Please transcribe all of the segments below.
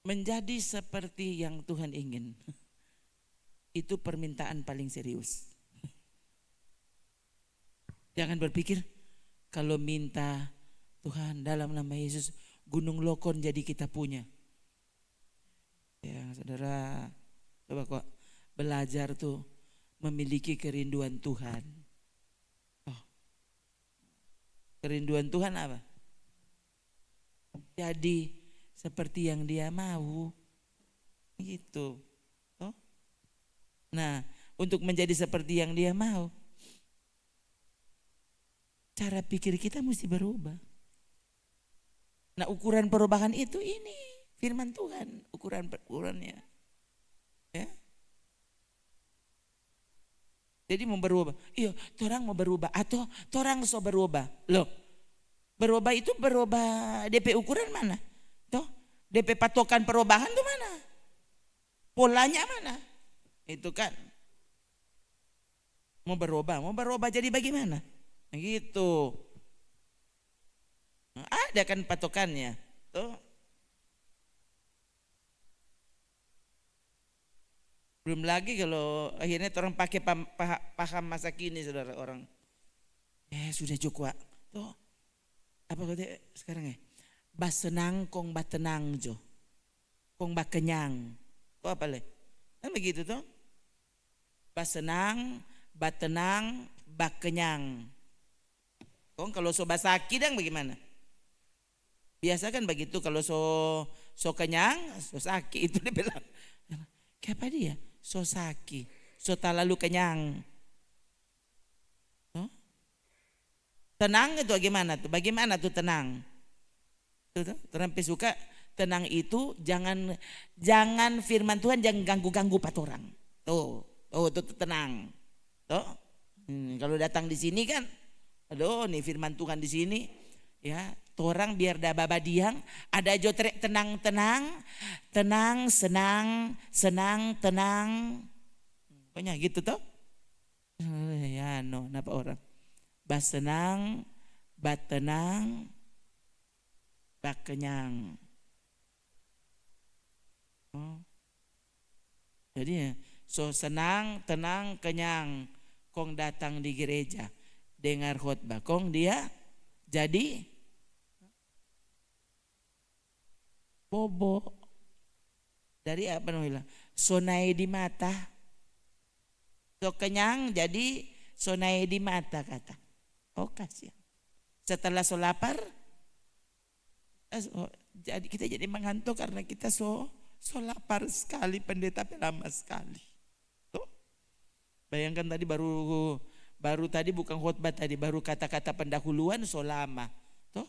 menjadi seperti yang Tuhan ingin. Itu permintaan paling serius. Jangan berpikir kalau minta Tuhan dalam nama Yesus Gunung Lokon jadi kita punya. Ya saudara, coba kok belajar tuh memiliki kerinduan Tuhan. Oh, kerinduan Tuhan apa? Jadi seperti yang Dia mau. Gitu. Oh. Nah, untuk menjadi seperti yang Dia mau, cara pikir kita mesti berubah. Nah, ukuran perubahan itu ini firman Tuhan, ukurannya. Ya. Jadi mau berubah. Iya, orang mau berubah atau orang so berubah. Loh, berubah itu berubah DP ukuran mana? Toh, DP patokan perubahan itu mana? Polanya mana? Itu kan. Mau berubah jadi bagaimana? Gitu. Ada kan patokannya. Tuh. Belum lagi kalau akhirnya orang pakai paham masa kini saudara orang. Sudah cukup. Tuh. Apa kata sekarang ya? Basenang kong batenang jo. Kong bakenyang. Tuh apa le? Kan begitu tuh. Basenang, batenang, bakenyang. Kong kalau so basaki dang bagaimana? Biasa kan begitu kalau so kenyang, so sakit itu dia bilang. Kayak apa dia? So sakit, so tak lalu kenyang. Oh? Tenang itu bagaimana tuh? Bagaimana tuh tenang? Tuh, terlampau suka tenang itu jangan firman Tuhan jangan ganggu-ganggu pat orang. Tuh tenang. Tuh. Kalau datang di sini kan, aduh nih firman Tuhan di sini, ya, orang biar dah babadiang, ada jo trek tenang, senang, tenang. Pokoknya gitu toh. Ya no, napa orang? Basenang, batenang, bakenyang. Oh. Jadi ya, so senang, tenang, kenyang. Kong datang di gereja, dengar khotbah, kong dia jadi bobo. Dari apa namanya? Sonai di mata. So kenyang jadi sonai di mata kata. Oh kasihan. Setelah so lapar, jadi kita jadi mengantuk karena kita so lapar sekali, pendeta lama sekali. Tuh. Bayangkan tadi baru tadi bukan khotbah tadi, baru kata-kata pendahuluan so lama. Tuh.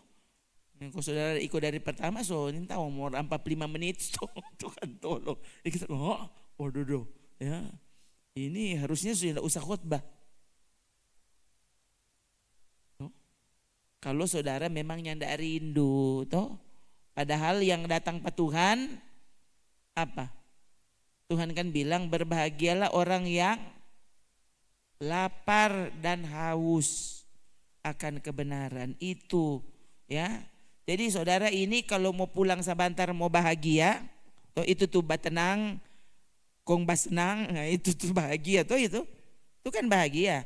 Kalau saudara ikut dari pertama so ini tahu mau 45 menit tuh kan tolong. Kita waduh ya. Ini harusnya sudah usah khotbah. Kalau saudara memang nyanda rindu toh. Padahal yang datang ke Tuhan apa? Tuhan kan bilang berbahagialah orang yang lapar dan haus akan kebenaran itu ya. Jadi saudara ini kalau mau pulang sebentar mau bahagia, toh itu tuh batenang, kong basenang, nah itu tuh bahagia toh itu kan bahagia.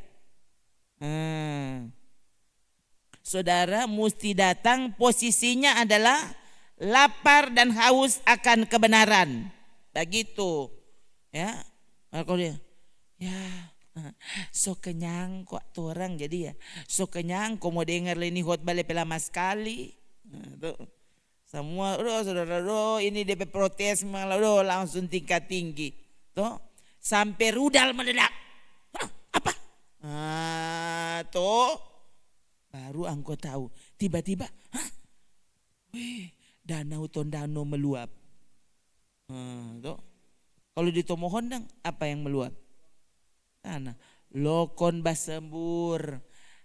Saudara mesti datang posisinya adalah lapar dan haus akan kebenaran, begitu ya. Kalau dia ya so kenyang kok tuh orang jadi ya so kenyang kok mau dengar ini khotbah lama sekali. Tuh. Semua saudara ini DP protes malah langsung tingkat tinggi tuh sampai rudal meledak. Apa? Tuh baru engkau tahu tiba-tiba danau Tondano meluap. Tuh. Kalau di Tomohon dang apa yang meluap? Lokon Basembur,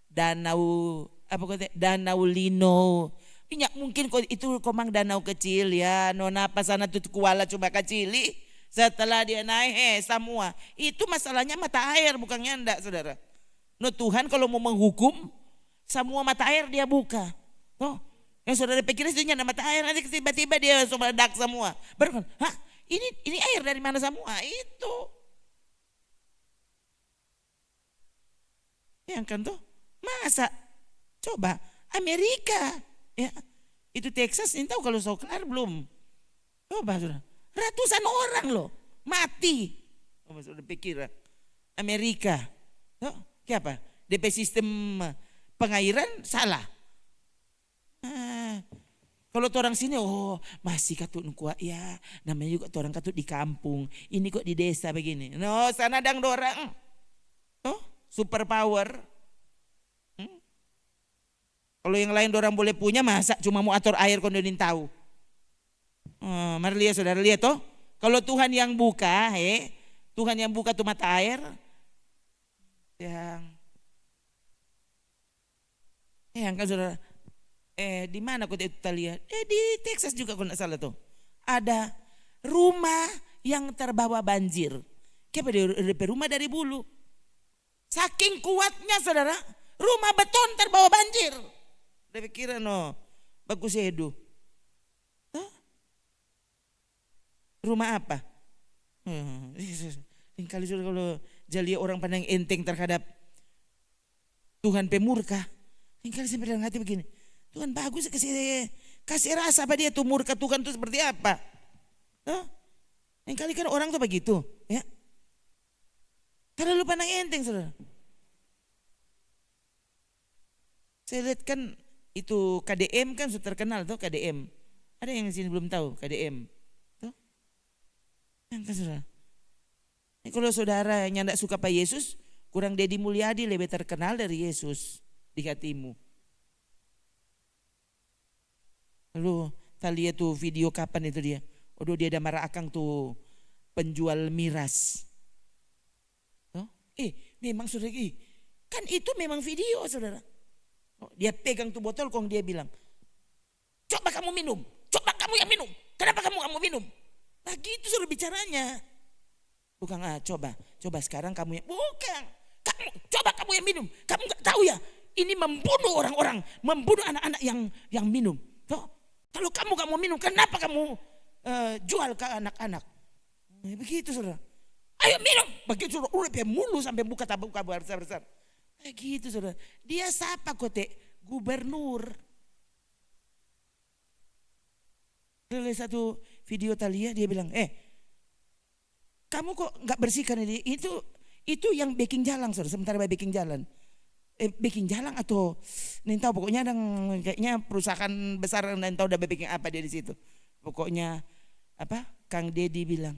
danau apa kata? Danau Lino. Ini mungkin itu komang danau kecil ya. Nona apa sana tuh kuala coba kecili. Setelah dia naik semua. Itu masalahnya mata air bukan nyanda saudara. No Tuhan kalau mau menghukum semua mata air dia buka. Oh, Yang saudara pikir itu nyana mata air, nanti tiba-tiba dia langsung meledak semua. Baru kan, hah ini air dari mana semua? Itu. Yang kan tuh, masa? Coba Amerika, ya itu Texas, ini tahu kalau kelar belum? Coba saudara, ratusan orang loh mati. Sudah pikir Amerika, kayak apa? DP sistem pengairan salah. Kalau orang sini, masih katut kuat ya, namanya juga orang katut di kampung, ini kok di desa begini. No, sana dang dorang, super power. Kalau yang lain orang boleh punya, masa cuma mau atur air kondonin tahu. Mari lihat saudara, lihat toh. Kalau Tuhan yang buka, Tuhan yang buka tuh mata air, yang kan saudara, di mana kota itu kita lihat? Di Texas juga kalau nggak salah tuh. Ada rumah yang terbawa banjir. Kayak rumah dari bulu. Saking kuatnya saudara, rumah beton terbawa banjir. Udah pikiran bagus edu. Rumah apa? Kali sudah kalau jadi orang pandang enteng terhadap Tuhan pemurka. Kali sampai dalam hati begini, Tuhan bagus kasih rasa apa dia tuh murka Tuhan tuh seperti apa? Kali kan orang tuh begitu, ya. Karena lu pandang enteng saudara. Saya lihat kan itu KDM kan sudah terkenal tuh KDM. Ada yang di sini belum tahu KDM? Tuh. Yang kan saudara. Kalau saudara yang tidak suka Pak Yesus, kurang Deddy Mulyadi lebih terkenal dari Yesus di hatimu. Lalu kita lihat tuh video kapan itu dia. Dia ada marah akang tuh penjual miras. Memang saudara, kan itu memang video saudara. Dia pegang tuh botol, kong dia bilang, coba kamu minum, coba kamu yang minum. Kenapa kamu minum? Nah gitu suruh bicaranya. Bukan coba sekarang kamu yang, bukan. Coba kamu yang minum. Kamu nggak tahu ya, ini membunuh orang-orang, membunuh anak-anak yang minum. Kalau kamu gak mau minum, kenapa kamu jual ke anak-anak? Begitu saudara. Ayo minum. Begitu saudara, udah mulu sampai buka tabung kabar besar-besar. Gitu saudara. Dia siapa kote? Gubernur. Ada satu video Talia dia bilang, kamu kok nggak bersihkan ini? Itu yang baking jalan saudara. Sementara baking jalan. Baking jalan atau nintau pokoknya kayaknya perusahaan besar nintau udah baking apa dia di situ. Pokoknya apa? Kang Dedi bilang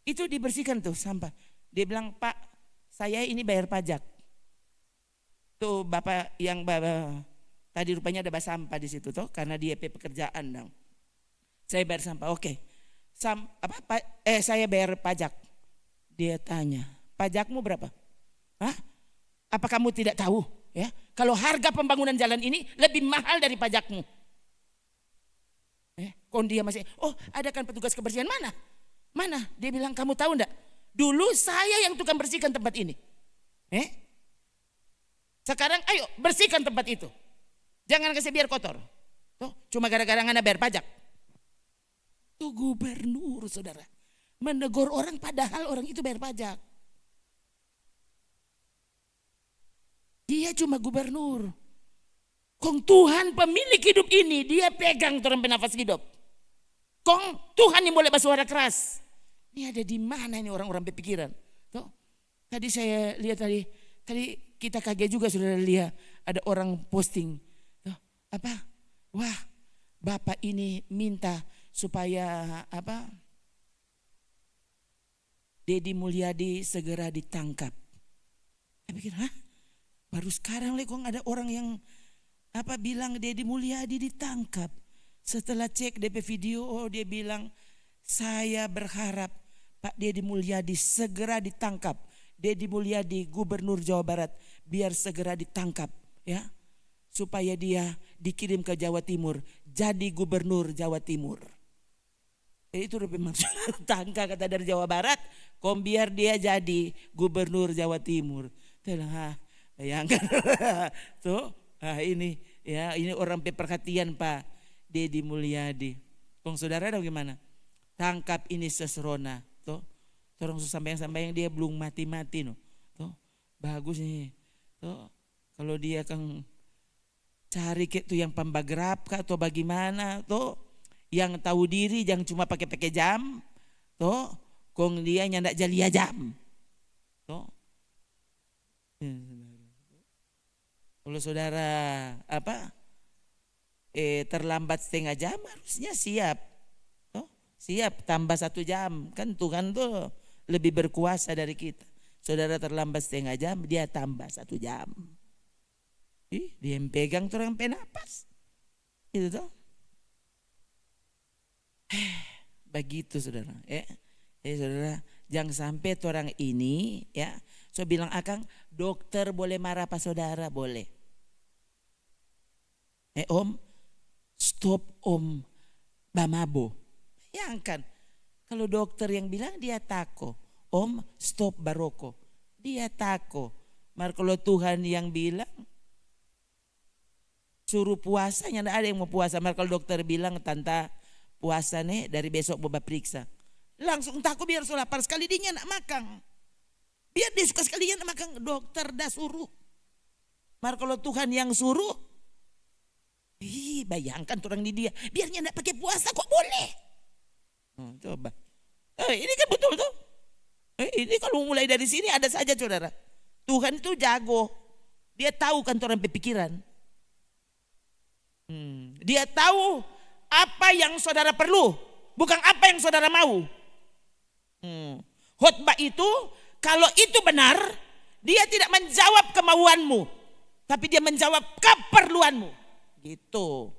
itu dibersihkan tuh sampah. Dia bilang, Pak, saya ini bayar pajak. Tuh bapak yang tadi rupanya ada sampah di situ tuh karena dia pekerjaan dong. Saya bayar sampah, oke. Saya bayar pajak. Dia tanya, pajakmu berapa? Hah? Apa kamu tidak tahu? Ya, kalau harga pembangunan jalan ini lebih mahal dari pajakmu. Kon dia masih, ada kan petugas kebersihan mana? Mana? Dia bilang, kamu tahu enggak? Dulu saya yang tukang bersihkan tempat ini. Sekarang ayo bersihkan tempat itu. Jangan kasih biar kotor. Tuh, cuma gara-gara ngana bayar pajak. Tuh gubernur saudara. Menegur orang padahal orang itu bayar pajak. Dia cuma gubernur. Kong Tuhan pemilik hidup ini dia pegang turun bernafas hidup. Kong Tuhan yang boleh bersuara keras. Ini ada di mana ini orang-orang berpikiran? Tuh, tadi saya lihat tadi kita kaget juga sudah lihat ada orang posting. Tuh, apa? Wah, Bapak ini minta supaya apa? Deddy Mulyadi segera ditangkap. Saya pikir, baru sekarang kok ada orang yang bilang Deddy Mulyadi ditangkap. Setelah cek DP video, dia bilang, saya berharap Pak Deddy Mulyadi segera ditangkap. Deddy Mulyadi Gubernur Jawa Barat biar segera ditangkap, ya, supaya dia dikirim ke Jawa Timur jadi Gubernur Jawa Timur. Itu memang tangka kata dari Jawa Barat, biar dia jadi Gubernur Jawa Timur. Bayangkan tuh, ini ya ini orang perhatian Pak. Dedi Mulyadi. Kong saudara tahu gimana? Tangkap ini sesrona. Tuh, orang sambayang dia belum mati-mati no. Tuh, bagus nih. Tuh, kalau dia kan cari ke tuh yang pembagrap kah atau bagaimana tuh, yang tahu diri jangan cuma pakai jam. Tuh, kong dia nyandak jalia jam. Tuh. Kalau saudara terlambat setengah jam harusnya siap. Siap tambah 1 jam. Kan Tuhan tuh lebih berkuasa dari kita. Saudara terlambat setengah jam, dia tambah 1 jam. Dia yang pegang tuh orang penapas. Itu tuh. Begitu saudara. Saudara, jangan sampai orang ini ya. So bilang akang, dokter boleh marah pak saudara, boleh. Om, stop om bamabo. Bayangkan, kalau dokter yang bilang dia tako. Om, stop baroko. Dia tako. Mar kalau Tuhan yang bilang suruh puasa, tidak ada yang mau puasa. Mar kalau dokter bilang tanta puasa nih dari besok boba periksa. Langsung tako biar so lapar sekali dia nak makan. Biar dia suka sekali nak makan, dokter dah suruh. Mar kalau Tuhan yang suruh, bayangkan orang di dia, biarnya tidak pakai puasa kok boleh. Coba, ini kan betul tuh. Ini kalau mulai dari sini ada saja saudara. Tuhan itu jago, dia tahu kan orang berpikiran. Dia tahu apa yang saudara perlu, bukan apa yang saudara mau. Khotbah itu kalau itu benar, dia tidak menjawab kemauanmu, tapi dia menjawab keperluanmu. Gitu.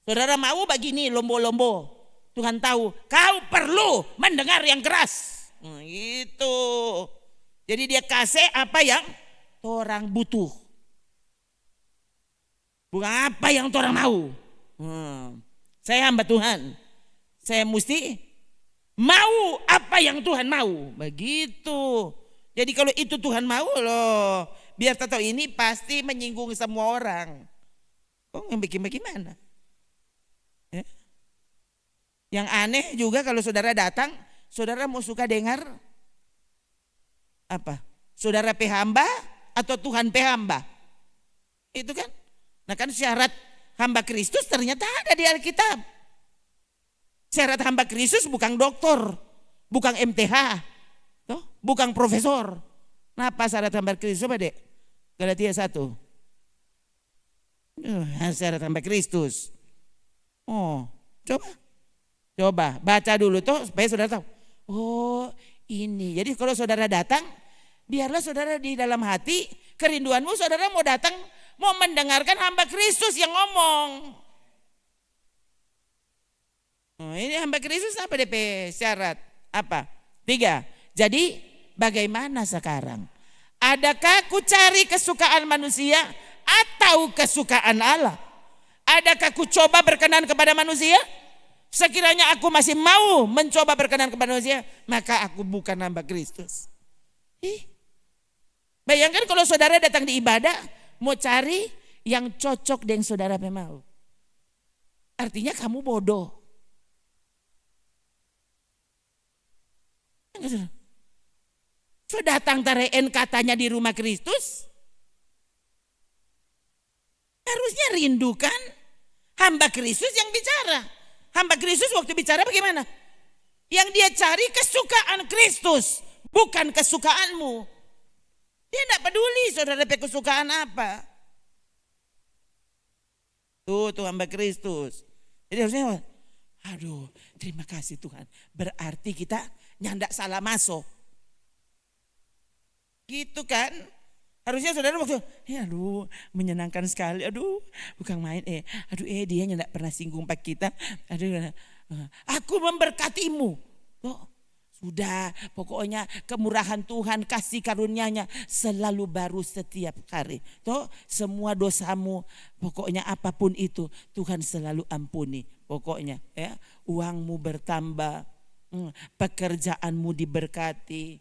Saudara mau begini lombo-lombo, Tuhan tahu kau perlu mendengar yang keras. Gitu. Jadi dia kasih apa yang orang butuh, bukan apa yang orang mau. Saya hamba Tuhan, saya mesti mau apa yang Tuhan mau. Begitu. Jadi kalau itu Tuhan mau loh, biar tahu ini pasti menyinggung semua orang. Yang bikin bagaimana? Ya. Yang aneh juga kalau saudara datang, saudara mau suka dengar apa? Saudara pehamba atau Tuhan pehamba? Itu kan? Nah kan syarat hamba Kristus ternyata ada di Alkitab. Syarat hamba Kristus bukan doktor, bukan MTH, bukan profesor. Nah apa syarat hamba Kristus apa dek? Galatia 1. Syarat hamba Kristus. Coba baca dulu tuh supaya saudara tahu. Oh ini. Jadi kalau saudara datang, biarlah saudara di dalam hati kerinduanmu saudara mau datang, mau mendengarkan hamba Kristus yang ngomong. Ini hamba Kristus apa DP syarat? Apa? 3. Jadi bagaimana sekarang? Adakah ku cari kesukaan manusia atau kesukaan Allah? Adakah ku coba berkenan kepada manusia? Sekiranya aku masih mau mencoba berkenan kepada manusia, maka aku bukan hamba Kristus. Bayangkan kalau saudara datang di ibadah, mau cari yang cocok dengan saudara mau. Artinya kamu bodoh. So datang tareen katanya di rumah Kristus, harusnya rindukan hamba Kristus yang bicara. Hamba Kristus waktu bicara bagaimana? Yang dia cari kesukaan Kristus, bukan kesukaanmu. Dia tidak peduli saudara kesukaan apa. Tuh hamba Kristus. Jadi harusnya, aduh terima kasih Tuhan. Berarti kita nyandak salah masuk. Gitu kan? Harusnya saudara waktu, aduh menyenangkan sekali, aduh bukan main, dia nyandak pernah singgung pak kita, aku memberkatimu. Sudah pokoknya kemurahan Tuhan, kasih karunia-Nya selalu baru setiap hari. Semua dosamu, pokoknya apapun itu Tuhan selalu ampuni. Pokoknya ya, uangmu bertambah, pekerjaanmu diberkati,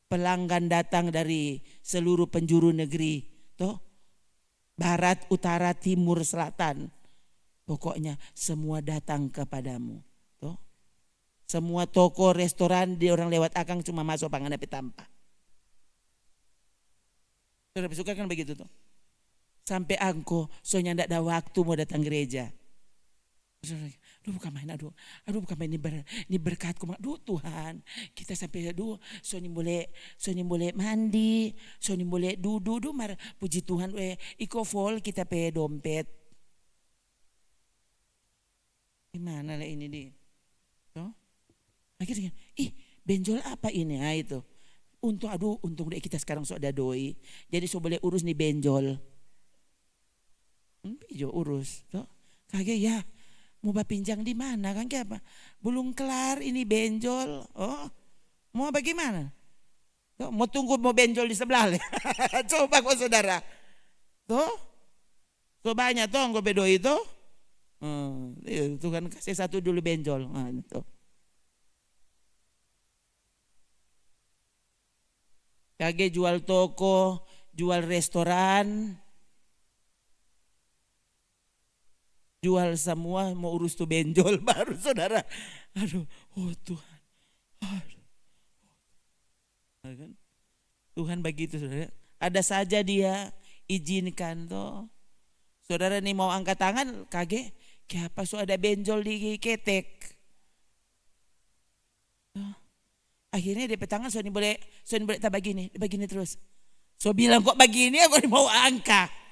pelanggan datang dari seluruh penjuru negeri, barat, utara, timur, selatan. Pokoknya semua datang kepadamu. Tuh. Semua toko, restoran, di orang lewat akang cuma masuk pangan tapi tanpa. Saudara suka kan begitu tuh. Sampai angko, soalnya ndak ada waktu mau datang gereja. Aduh bukan main, aduh bukan main ini berkatku, aduh Tuhan, kita sampai soalnya boleh mandi, soalnya boleh duduk, puji Tuhan, iko vol kita pe dompet. Gimana lah ini di? Tuh, akhirnya, benjol apa ini? Nah itu, untung deh kita sekarang sudah doi, jadi boleh urus nih benjol. Pijo urus, tuh, kagak ya. Mau pinjang di mana kan kayak apa? Belum kelar ini benjol. Oh, mau bagaimana? Tuh, mau tunggu mau benjol di sebelah. Coba kok saudara. Tuh, cobanya tuh gue bedo itu. Itu kan kasih satu dulu benjol. Nah, itu. Kage jual toko, jual restoran. Jual semua mau urus tuh benjol baru saudara. Aduh, oh Tuhan. Aduh. Tuhan begitu saudara. Ada saja dia izinkan tuh. Saudara nih mau angkat tangan kaget. Kenapa so ada benjol di ketek. Akhirnya dia petangan so ini boleh tak begini terus. So bilang kok begini aku mau angkat.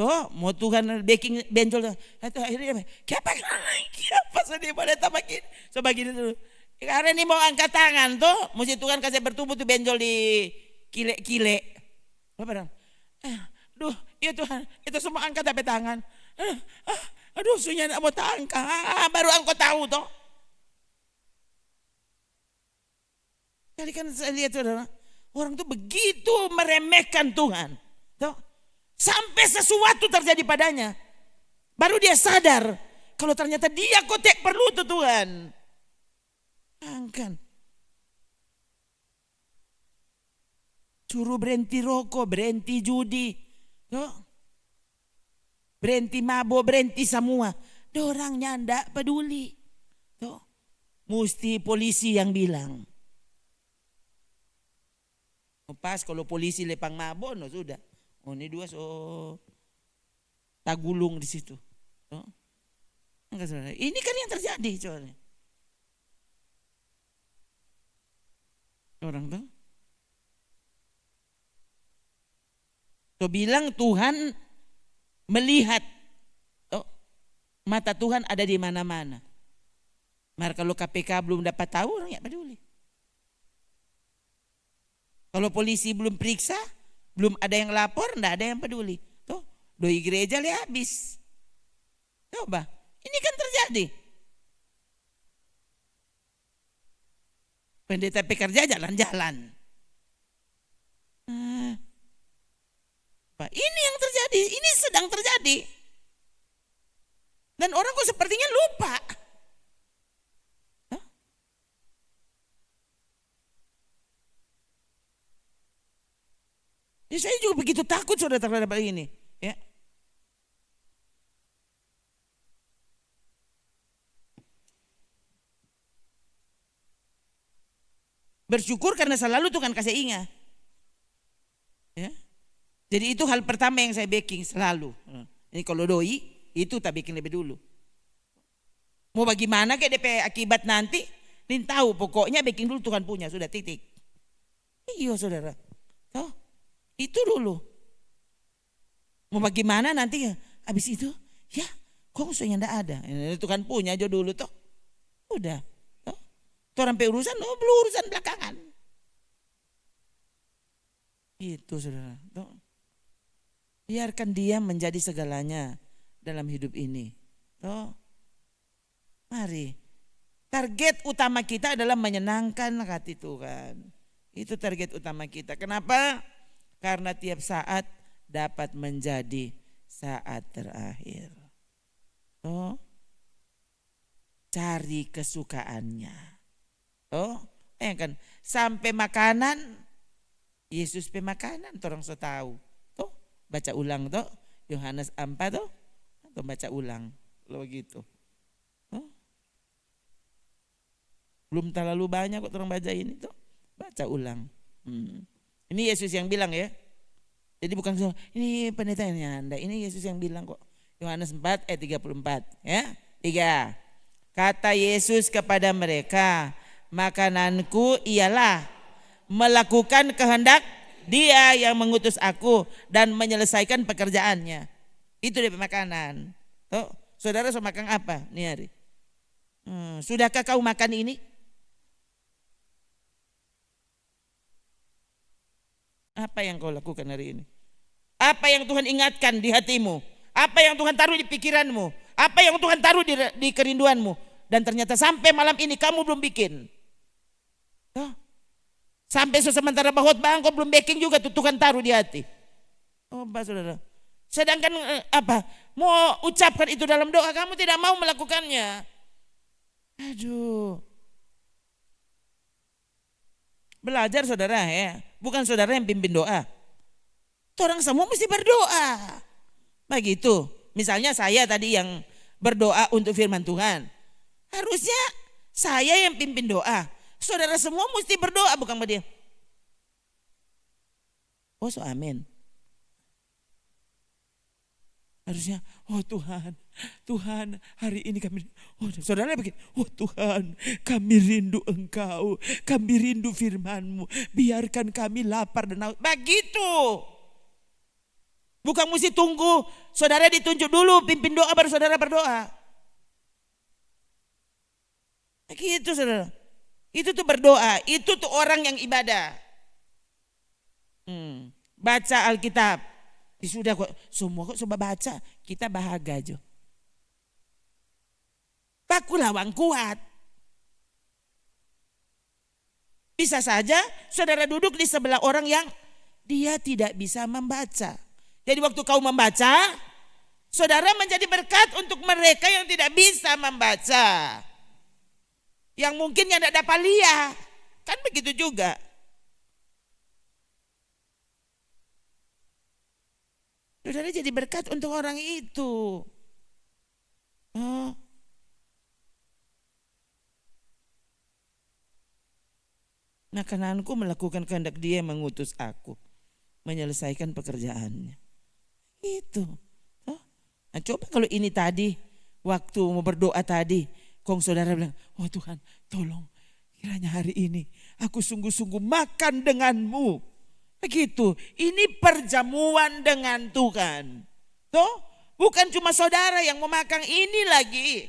Tuh, mau Tuhan baking benjol. Akhirnya kenapa sedih pada tak begini. So begini dulu. Karena ini mau angkat tangan tuh, mesti Tuhan kasih bertumbuh tuh benjol di kile-kile. Apa dong? Aduh, ya Tuhan, itu semua angkat tapi tangan. Aduh, sunya nak mau angkat. Baru engkau tahu toh. Jadi kan saya lihat saudara, orang tuh begitu meremehkan Tuhan. Tuh. Sampai sesuatu terjadi padanya. Baru dia sadar. Kalau ternyata dia kok tak perlu tuh Tuhan. Angkan. Suruh berhenti rokok, berhenti judi. Tuh. Berhenti mabuk, berhenti semua. Dorangnya ndak peduli. Tuh. Mesti polisi yang bilang. Pas kalau polisi lepang mabuk, no sudah. Oh ini dua so tagulung di situ. Oh. Ini kan yang terjadi soalnya. Orang tuh. So bilang Tuhan melihat. Oh, mata Tuhan ada di mana-mana. Maka kalau KPK belum dapat tahu orang ya peduli. Kalau polisi belum periksa, belum ada yang lapor, enggak ada yang peduli. Tuh, doi gereja le habis. Coba, ini kan terjadi. Pendeta pekerja jalan-jalan. Ini yang terjadi, ini sedang terjadi. Dan orang kok sepertinya lupa. Ya, saya juga begitu takut saudara terhadap ini. Ya. Bersyukur karena selalu Tuhan kasih ingat. Ya. Jadi itu hal pertama yang saya baking selalu. Ini kalau doi itu tak bikin lebih dulu. Mau bagaimana kayak DP akibat nanti, nin tahu pokoknya baking dulu Tuhan punya sudah titik. Iya saudara. Tahu? Itu dulu. Mau bagaimana nanti habis itu? Ya, kok musuhnya enggak ada. Itu kan punya aja dulu toh. Udah. Toh. Itu orang urusan, belum urusan belakangan. Itu saudara. Toh. Biarkan dia menjadi segalanya dalam hidup ini. Toh. Mari. Target utama kita adalah menyenangkan hati Tuhan. Itu target utama kita. Kenapa? Karena tiap saat dapat menjadi saat terakhir. Oh, cari kesukaannya. Oh, kan sampai makanan Yesus pemakanan orang so tahu. Tuh, baca ulang tuh Yohanes 4 tuh. Atau baca ulang kalau begitu. Belum terlalu banyak kok orang baca ini tuh. Baca ulang. Ini Yesus yang bilang ya. Jadi bukan ini pendetanya Anda. Ini Yesus yang bilang kok. Yohanes 4 ayat 34 ya. 3. Kata Yesus kepada mereka, makananku ialah melakukan kehendak Dia yang mengutus aku dan menyelesaikan pekerjaannya. Itu dia makanan. Tuh, saudara mau makan apa nih hari? Sudahkah kau makan ini? Apa yang kau lakukan hari ini? Apa yang Tuhan ingatkan di hatimu? Apa yang Tuhan taruh di pikiranmu? Apa yang Tuhan taruh di kerinduanmu? Dan ternyata sampai malam ini kamu belum bikin. Tuh. Sampai sementara khotbah engkau belum baking juga tuh Tuhan taruh di hati. Oh, saudara. Sedangkan mau ucapkan itu dalam doa, kamu tidak mau melakukannya. Aduh. Belajar saudara ya. Bukan saudara yang pimpin doa. Orang semua mesti berdoa. Begitu. Misalnya saya tadi yang berdoa untuk firman Tuhan. Harusnya saya yang pimpin doa. Saudara semua mesti berdoa, bukan dia. Oh, so amin. Harusnya, oh Tuhan hari ini kami, saudara begini, oh Tuhan kami rindu Engkau, kami rindu firman-Mu, biarkan kami lapar dan haus. Begitu. Bukan mesti tunggu saudara ditunjuk dulu pimpin doa baru saudara berdoa. Begitu saudara. Itu tuh berdoa, itu tuh orang yang ibadah. Baca Alkitab. Sudah kok semua kok coba baca, kita bahagia aja. Baku lawang kuat. Bisa saja saudara duduk di sebelah orang yang dia tidak bisa membaca. Jadi waktu kau membaca, saudara menjadi berkat untuk mereka yang tidak bisa membaca. Yang mungkin yang tidak dapat lihat. Kan begitu juga. Saudara jadi berkat untuk orang itu. Makananku melakukan kehendak Dia yang mengutus aku, menyelesaikan pekerjaannya. Itu. Nah, coba kalau ini tadi waktu mau berdoa tadi, kong saudara bilang, oh Tuhan, tolong kiranya hari ini aku sungguh-sungguh makan denganmu. Begitu, ini perjamuan dengan Tuhan. Tuh, bukan cuma saudara yang mau makan ini lagi.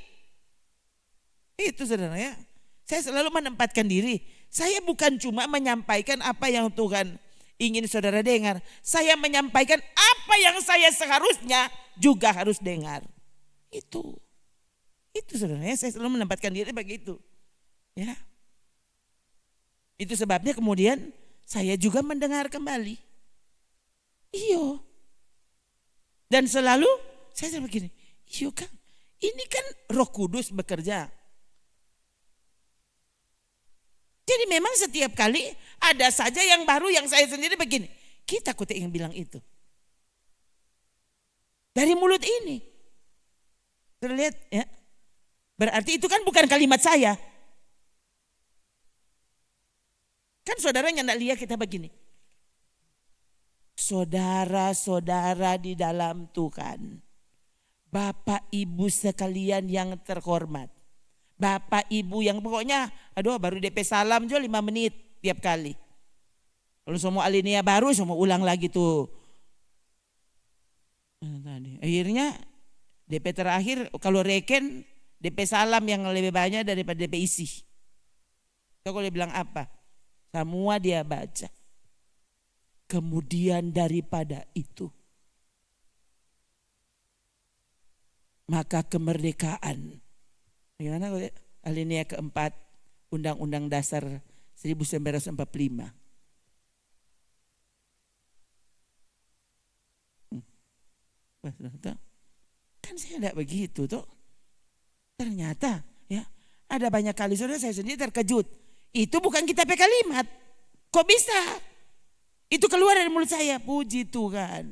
Itu saudara ya. Saya selalu menempatkan diri. Saya bukan cuma menyampaikan apa yang Tuhan ingin saudara dengar. Saya menyampaikan apa yang saya seharusnya juga harus dengar. Itu saudara ya. Saya selalu menempatkan diri begitu. Ya. Itu sebabnya kemudian saya juga mendengar kembali. Iyo. Dan selalu saya begini, iyo Kang, ini kan Roh Kudus bekerja. Jadi memang setiap kali ada saja yang baru yang saya sendiri begini. Kita kok yang bilang itu. Dari mulut ini. Terlihat ya. Berarti itu kan bukan kalimat saya. Kan saudara yang tidak lihat kita begini. Saudara-saudara di dalam Tuhan. Bapak ibu sekalian yang terhormat. Bapak ibu yang pokoknya baru DP salam juga 5 menit tiap kali. Kalau semua alinea baru semua ulang lagi tuh. Akhirnya DP terakhir kalau reken DP salam yang lebih banyak daripada DP isi. Kalau dia bilang apa? Semua dia baca. Kemudian daripada itu, maka kemerdekaan. Gimana alinea keempat Undang-Undang Dasar 1945. Kan saya tidak begitu tuh. Ternyata ya ada banyak kali saudara saya sendiri terkejut. Itu bukan kita pakai kalimat. Kok bisa? Itu keluar dari mulut saya. Puji Tuhan.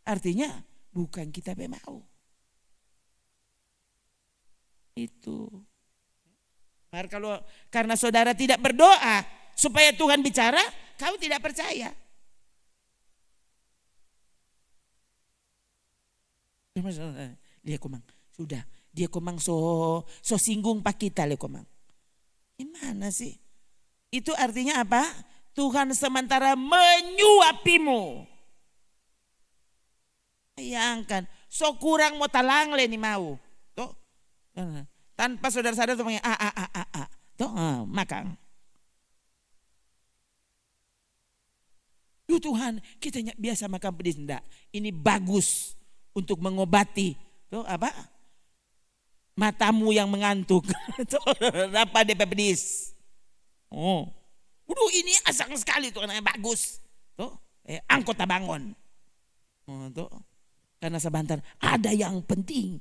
Artinya bukan kita mau. Itu. Kalau karena saudara tidak berdoa supaya Tuhan bicara, kau tidak percaya. Dia komang sudah, dia komang so singgung pak kita le komang. Gimana sih? Itu artinya apa? Tuhan sementara menyuapimu. Bayangkan, so kurang mau talang le nih mau. Tuh. Tanpa saudara sadar tuh panggil tuh makang. Duh Tuhan, kita biasa makan pedis enggak. Ini bagus untuk mengobati tuh apa? Matamu yang mengantuk. Apa DP pedis? Oh. Waduh ini asang sekali tuh anaknya bagus. Tuh, angkot bangun. Oh, tuh. Karena sebentar ada yang penting.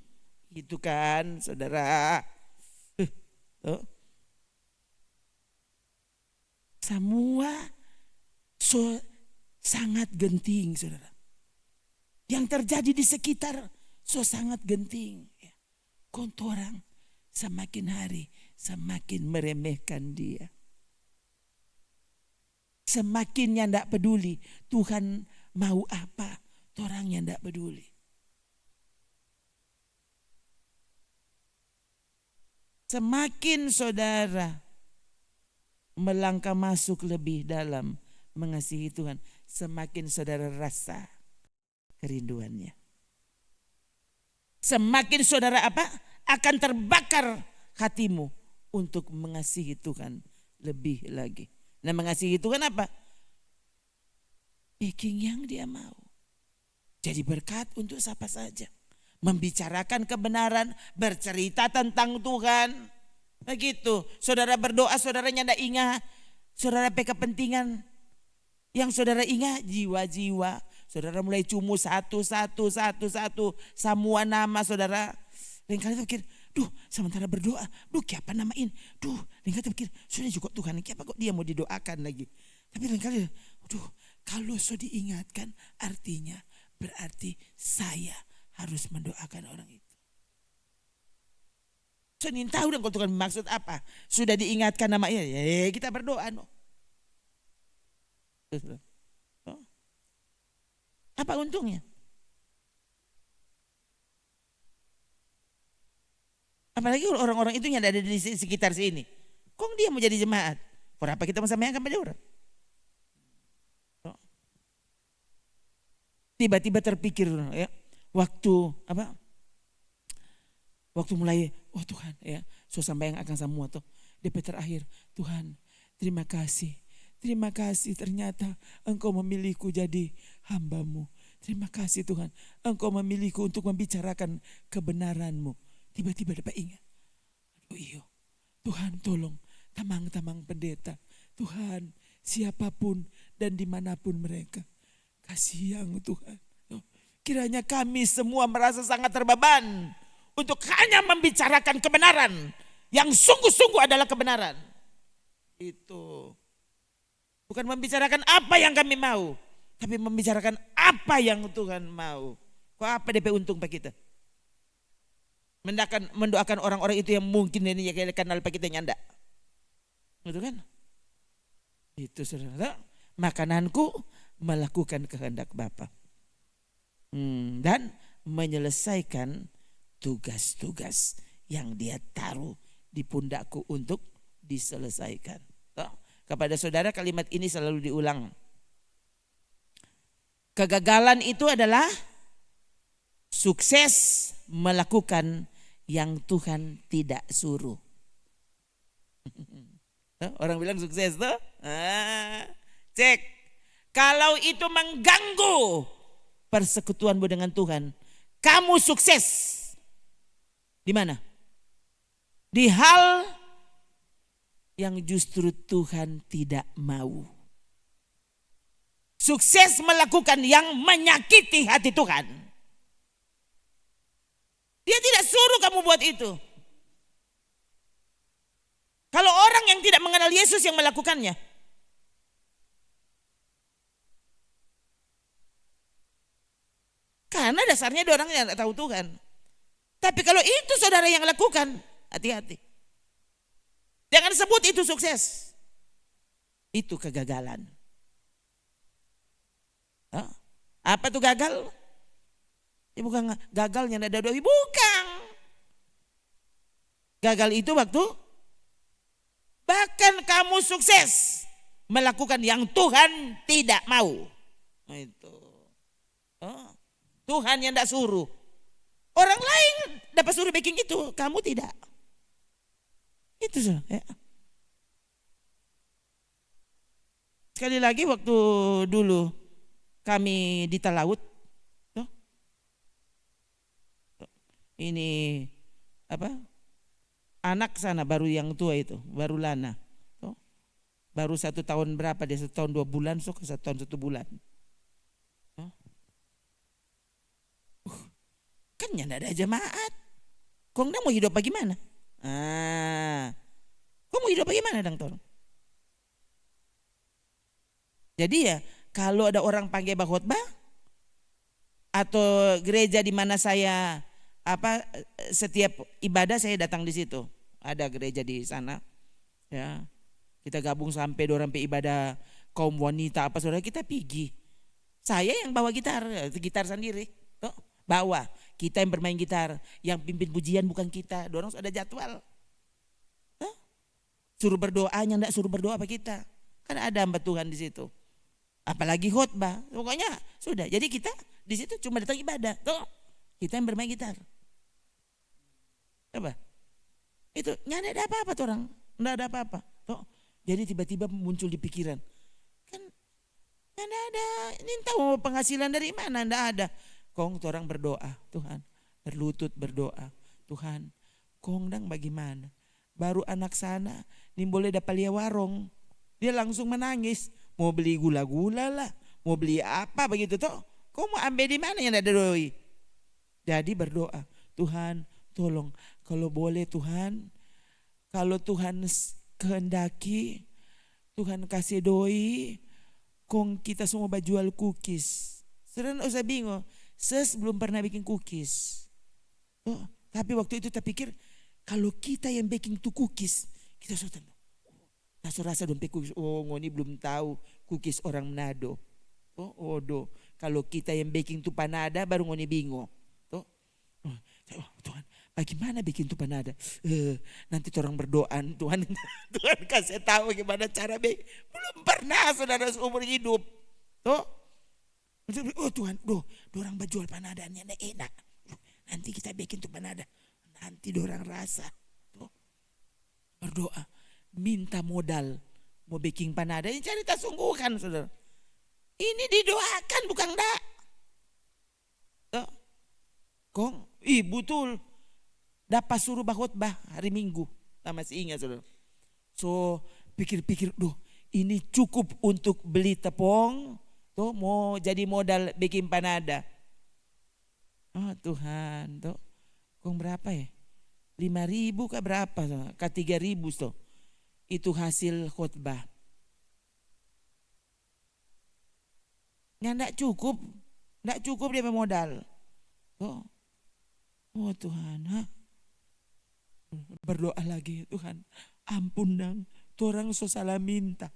Itu kan saudara. Tuh. Semua sangat genting saudara. Yang terjadi di sekitar sangat genting. Kontorang semakin hari semakin meremehkan dia. Semakin yang tidak peduli Tuhan mau apa, orang yang tidak peduli. Semakin saudara melangkah masuk lebih dalam mengasihi Tuhan, semakin saudara rasa kerinduannya. Semakin saudara apa? Akan terbakar hatimu untuk mengasihi Tuhan lebih lagi. Nah mengasihi Tuhan apa? Bikin yang dia mau. Jadi berkat untuk siapa saja. Membicarakan kebenaran, bercerita tentang Tuhan. Begitu. Saudara berdoa, saudaranya tidak ingat. Saudara kepentingan yang saudara ingat jiwa-jiwa. Saudara mulai cumu satu. Semua nama saudara. Lain kali pikir, duh sementara berdoa, duh siapa namain. Duh lain kali pikir, sudah juga Tuhan, siapa kok dia mau didoakan lagi. Tapi lain kali, duh kalau sudah diingatkan artinya berarti saya harus mendoakan orang itu. Saya tahu dong kalau Tuhan maksud apa. Sudah diingatkan namanya, ya kita berdoa. No. Apa untungnya? Apalagi orang-orang itu yang ada di sekitar sini. Kok dia mau jadi jemaat? Kenapa kita mau sampaikan pada orang? Tiba-tiba terpikir ya, waktu mulai, oh Tuhan ya, so sampai yang akan semua tuh DP terakhir, Tuhan terima kasih ternyata Engkau memilihku jadi hamba-Mu. Terima kasih Tuhan, Engkau memilihku untuk membicarakan kebenaran-Mu. Tiba-tiba dapat ingat, aduh iyo, Tuhan tolong tamang-tamang pendeta, Tuhan siapapun dan dimanapun mereka, kasih yang Tuhan. Kiranya kami semua merasa sangat terbeban untuk hanya membicarakan kebenaran yang sungguh-sungguh adalah kebenaran. Itu bukan membicarakan apa yang kami mau, tapi membicarakan apa yang Tuhan mau. Kok apa DP untung pak kita? Mendoakan orang-orang itu yang mungkin ini ya kenal pak kita nyanda. Betul kan? Itu saudara. Makananku melakukan kehendak Bapa. Dan menyelesaikan tugas-tugas yang dia taruh di pundakku untuk diselesaikan. Kepada saudara kalimat ini selalu diulang. Kegagalan itu adalah sukses melakukan yang Tuhan tidak suruh. Orang bilang sukses tuh. Cek. Kalau itu mengganggu persekutuanmu dengan Tuhan, kamu sukses. Di mana? Di hal yang justru Tuhan tidak mau. Sukses melakukan yang menyakiti hati Tuhan. Dia tidak suruh kamu buat itu. Kalau orang yang tidak mengenal Yesus yang melakukannya, karena dasarnya dia orang yang tidak tahu Tuhan. Tapi kalau itu saudara yang lakukan, Hati-hati. Jangan sebut itu sukses. Itu kegagalan. Hah? Apa tuh gagal? Ya bukan gagalnya ada doi, bukan. Gagal itu waktu bahkan kamu sukses melakukan yang Tuhan tidak mau. Nah, itu. Tuhan yang tidak suruh. Orang lain dapat suruh bikin itu, kamu tidak. Itu ya. Sekali lagi waktu dulu kami di Talaut, ini apa? Anak sana baru yang tua itu, baru Lana, baru 1 tahun berapa dia, 1 tahun 2 bulan, 1 tahun 1 bulan. Kan tidak ada jemaat, kok mau hidup bagaimana? Kok mau hidup bagaimana dong Tor? Jadi ya kalau ada orang panggil khotbah atau gereja di mana saya setiap ibadah saya datang di situ. Ada gereja di sana. Ya. Kita gabung sampai orang ibadah kaum wanita apa saudara, kita pergi. Saya yang bawa gitar sendiri. Tuh, bawa. Kita yang bermain gitar, yang pimpin pujian bukan kita. Dorong ada jadwal. Tuh. Suruh berdoanya enggak suruh berdoa apa kita. Kan ada hamba Tuhan di situ. Apalagi khotbah, pokoknya sudah. Jadi kita di situ cuma datang ibadah, toh kita yang bermain gitar. Apa? Itu nyana ada apa-apa tuh orang, nggak ada apa-apa. Toh, jadi tiba-tiba muncul di pikiran, kan nyana ada, ini tahu penghasilan dari mana, nggak ada. Kong tuh orang berdoa, Tuhan, berlutut berdoa, Tuhan, kong dang bagaimana? Baru anak sana, nih boleh dapat lihat warung, dia langsung menangis. Mau beli gula-gula lah, mau beli apa begitu toh. Kau mau ambil di mana yang ada doi? Jadi berdoa, Tuhan tolong kalau boleh Tuhan, kalau Tuhan kehendaki, Tuhan kasih doi, kong kita semua jual cookies. Sering usah bingung, belum pernah bikin cookies. Oh, tapi waktu itu tak pikir kalau kita yang baking tuh cookies, kita sudah rasa dompet cookies. Oh, ngoni belum tahu cookies orang Manado. Oh, kalau kita yang baking tuh panada baru ngoni bingung. Tuhan, bagaimana bikin tuh panada? Nanti orang berdoa, Tuhan kasih tahu gimana cara bikin. Belum pernah saudara seumur hidup. Oh Tuhan, dorang berjual panadanya enak. Nanti kita bikin tuh panada. Nanti dorang rasa. Berdoa. Minta modal mau baking panada, ini cerita sungguhan saudara. Ini didoakan bukan enggak. Kong, betul. Dapat suruh khotbah hari Minggu, masih ingat saudara. So pikir-pikir, ini cukup untuk beli tepung, mau jadi modal baking panada. Oh Tuhan, kong berapa ya? 5.000 kah berapa? Kah 3.000 tuh. Itu hasil khotbah. Nggak cukup dia modal. Oh Tuhan, berdoa lagi, Tuhan, ampun dang, tuh orang so salah minta.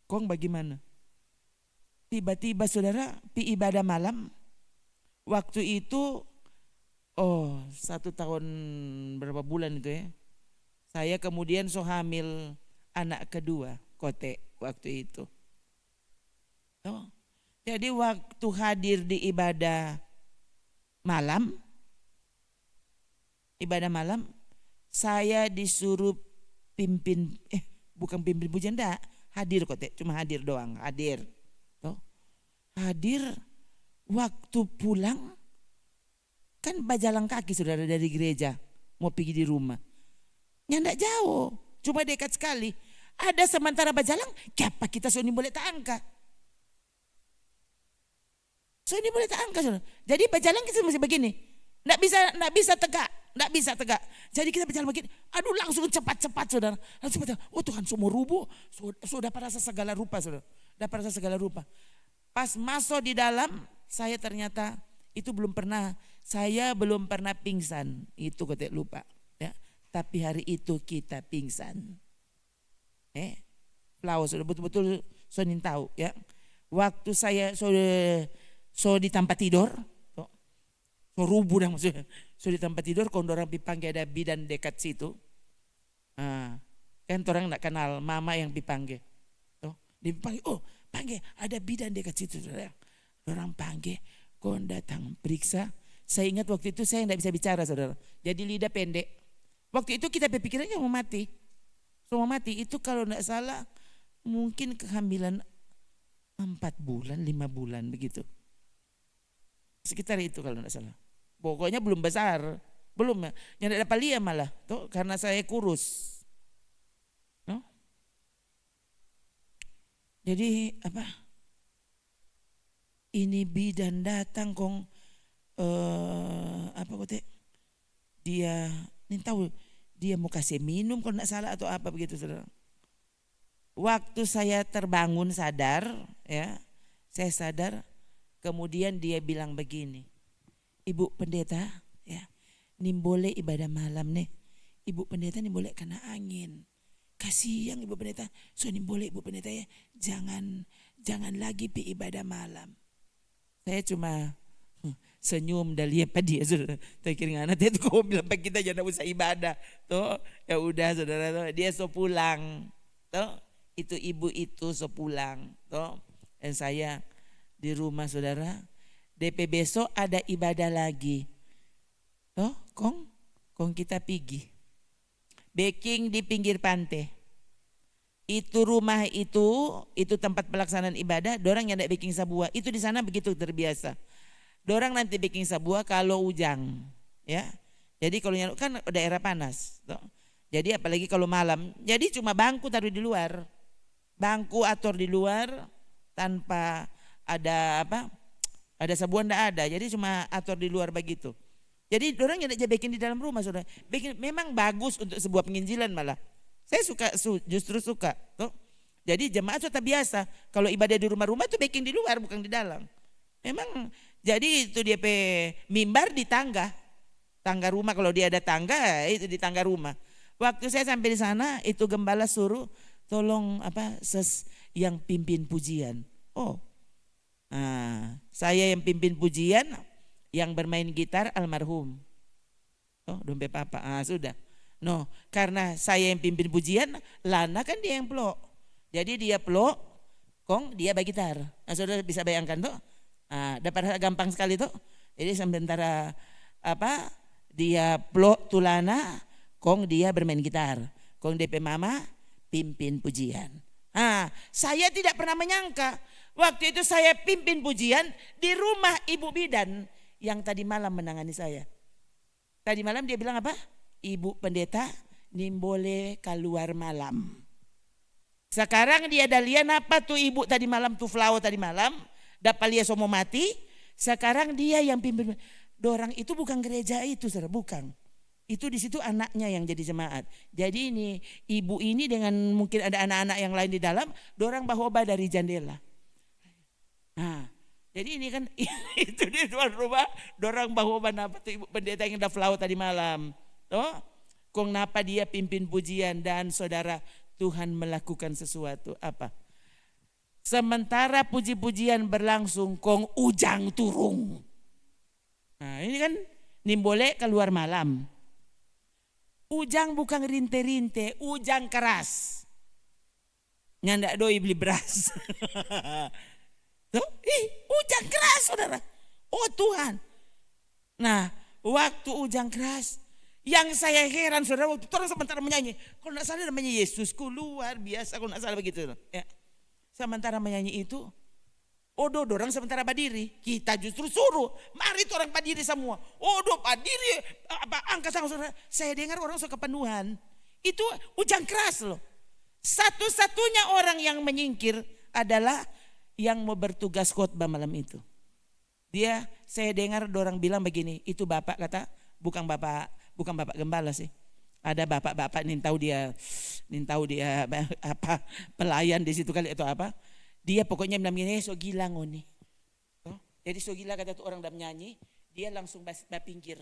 Kong bagaimana? Tiba-tiba saudara, ibadah malam, waktu itu 1 tahun berapa bulan itu ya. Saya kemudian hamil anak kedua, Kote waktu itu. Jadi waktu hadir di ibadah malam, saya disuruh bukan pimpin pujian, hadir Kote, cuma hadir doang, hadir. Hadir waktu pulang. Kan berjalan kaki saudara dari gereja mau pergi di rumah. Nggak jauh, cuma dekat sekali. Ada sementara berjalan, siapa kita ini boleh tak angka. Ini boleh tak angka saudara. Jadi berjalan kita masih begini, nggak bisa tegak. Jadi kita berjalan begini, langsung cepat saudara. Langsung cepat. Oh Tuhan, semua rubuh, sudah dapat rasa segala rupa saudara. Dapat rasa segala rupa. Pas masuk di dalam, saya ternyata itu belum pernah saya belum pernah pingsan, itu kata lupa. Ya. Tapi hari itu kita pingsan. Flau sudah betul-betul sonin tahu ya. Waktu saya so di tempat tidur, so rubuh dah maksudnya. So di tempat tidur, kalau orang pipanggil ada bidan dekat situ. Kan orang nak kenal mama yang pipanggil. Dipanggil, oh panggil ada bidan dekat situ. Orang panggil, kau datang periksa. Saya ingat waktu itu saya tidak bisa bicara saudara. Jadi lidah pendek. Waktu itu kita berpikirannya mau mati. So mau mati itu kalau tidak salah mungkin kehamilan 4 bulan, 5 bulan begitu. Sekitar itu kalau tidak salah. Pokoknya belum besar. Belum ya. Yang tidak dapat lihat malah. Tuh, karena saya kurus. No? Jadi apa? Ini bidan datang kong apa kote? Dia ini tahu dia mau kasih minum kalau tidak salah atau apa begitu saudara. Waktu saya terbangun sadar ya, saya sadar kemudian dia bilang begini, Ibu Pendeta ya, nih boleh ibadah malam nih, Ibu Pendeta nih boleh kena angin, kasihan Ibu Pendeta, so nih boleh Ibu Pendeta ya, jangan lagi pi ibadah malam. Saya cuma senyum dan lihat pada dia saudara. Saya kira anak dia tuh kau bilang kita jangan usah ibadah. Tuh ya udah saudara tuh dia so pulang. Tuh itu ibu itu so pulang. Tuh dan saya di rumah saudara. DP besok ada ibadah lagi. Tuh kong kita pergi. Baking di pinggir pantai. Itu rumah itu tempat pelaksanaan ibadah. Dorang yang ada baking sabuah. Itu di sana begitu terbiasa. Dorang nanti bikin sabuah kalau ujang, ya. Jadi kalau kan daerah panas, toh. Jadi apalagi kalau malam, jadi cuma bangku taruh di luar, bangku atur di luar tanpa ada apa, ada sabuan ndak ada, jadi cuma atur di luar begitu. Jadi dorang yang tidak bikin di dalam rumah sudah, bikin memang bagus untuk sebuah penginjilan malah. Saya suka, justru suka, toh. Jadi jemaat sudah biasa kalau ibadah di rumah-rumah itu bikin di luar bukan di dalam. Memang jadi itu dia mimbar di tangga rumah, kalau dia ada tangga itu di tangga rumah. Waktu saya sampai di sana itu gembala suruh tolong apa yang pimpin pujian. Saya yang pimpin pujian, yang bermain gitar almarhum. Dompet papa. Sudah. No, karena saya yang pimpin pujian, Lana kan dia yang pelok. Jadi dia pelok, kong dia gitar. Saudara bisa bayangkan tuh. Dapat gampang sekali tuh. Jadi sementara apa dia pelok tulana, kong dia bermain gitar, kong DP mama pimpin pujian. Saya tidak pernah menyangka waktu itu saya pimpin pujian di rumah ibu bidan yang tadi malam menangani saya. Tadi malam dia bilang apa? Ibu pendeta, nih boleh keluar malam. Sekarang dia ada lihat apa tuh ibu tadi malam tuh Flau tadi malam. Dapat lihat semua mati, sekarang dia yang pimpin. Dorang itu bukan gereja itu, saudara, bukan. Itu di situ anaknya yang jadi jemaat. Jadi ini ibu ini dengan mungkin ada anak-anak yang lain di dalam, dorang bahoba dari jendela. Jadi ini kan itu di luar rumah, dorang bahoba napa tuh ibu pendeta yang udah Flau tadi malam. Toh, kong napa dia pimpin pujian dan saudara Tuhan melakukan sesuatu apa? Sementara puji-pujian berlangsung kong ujang turung. Ini kan nimbole keluar malam. Ujang bukan rinte-rinte, ujang keras. Nyandak doi beli beras. Ujang keras saudara. Oh Tuhan. Nah waktu ujang keras, yang saya heran saudara waktu orang sementara menyanyi. Kalau tidak salah namanya Yesusku luar biasa, kalau tidak salah begitu. Ya. Sementara menyanyi itu, dorang sementara berdiri. Kita justru suruh, mari orang berdiri semua. Berdiri, angkat tangan saudara. Saya dengar orang suka penuhan. Itu ujang keras loh. Satu-satunya orang yang menyingkir adalah yang mau bertugas khotbah malam itu. Saya dengar dorang bilang begini, itu bapak kata, bukan bapak gembala sih. Ada bapak-bapak nih tahu dia apa pelayan di situ kali atau apa. Dia pokoknya bilang gini, so gila ngoni. Jadi so gila kata tuh orang dah menyanyi, dia langsung pinggir.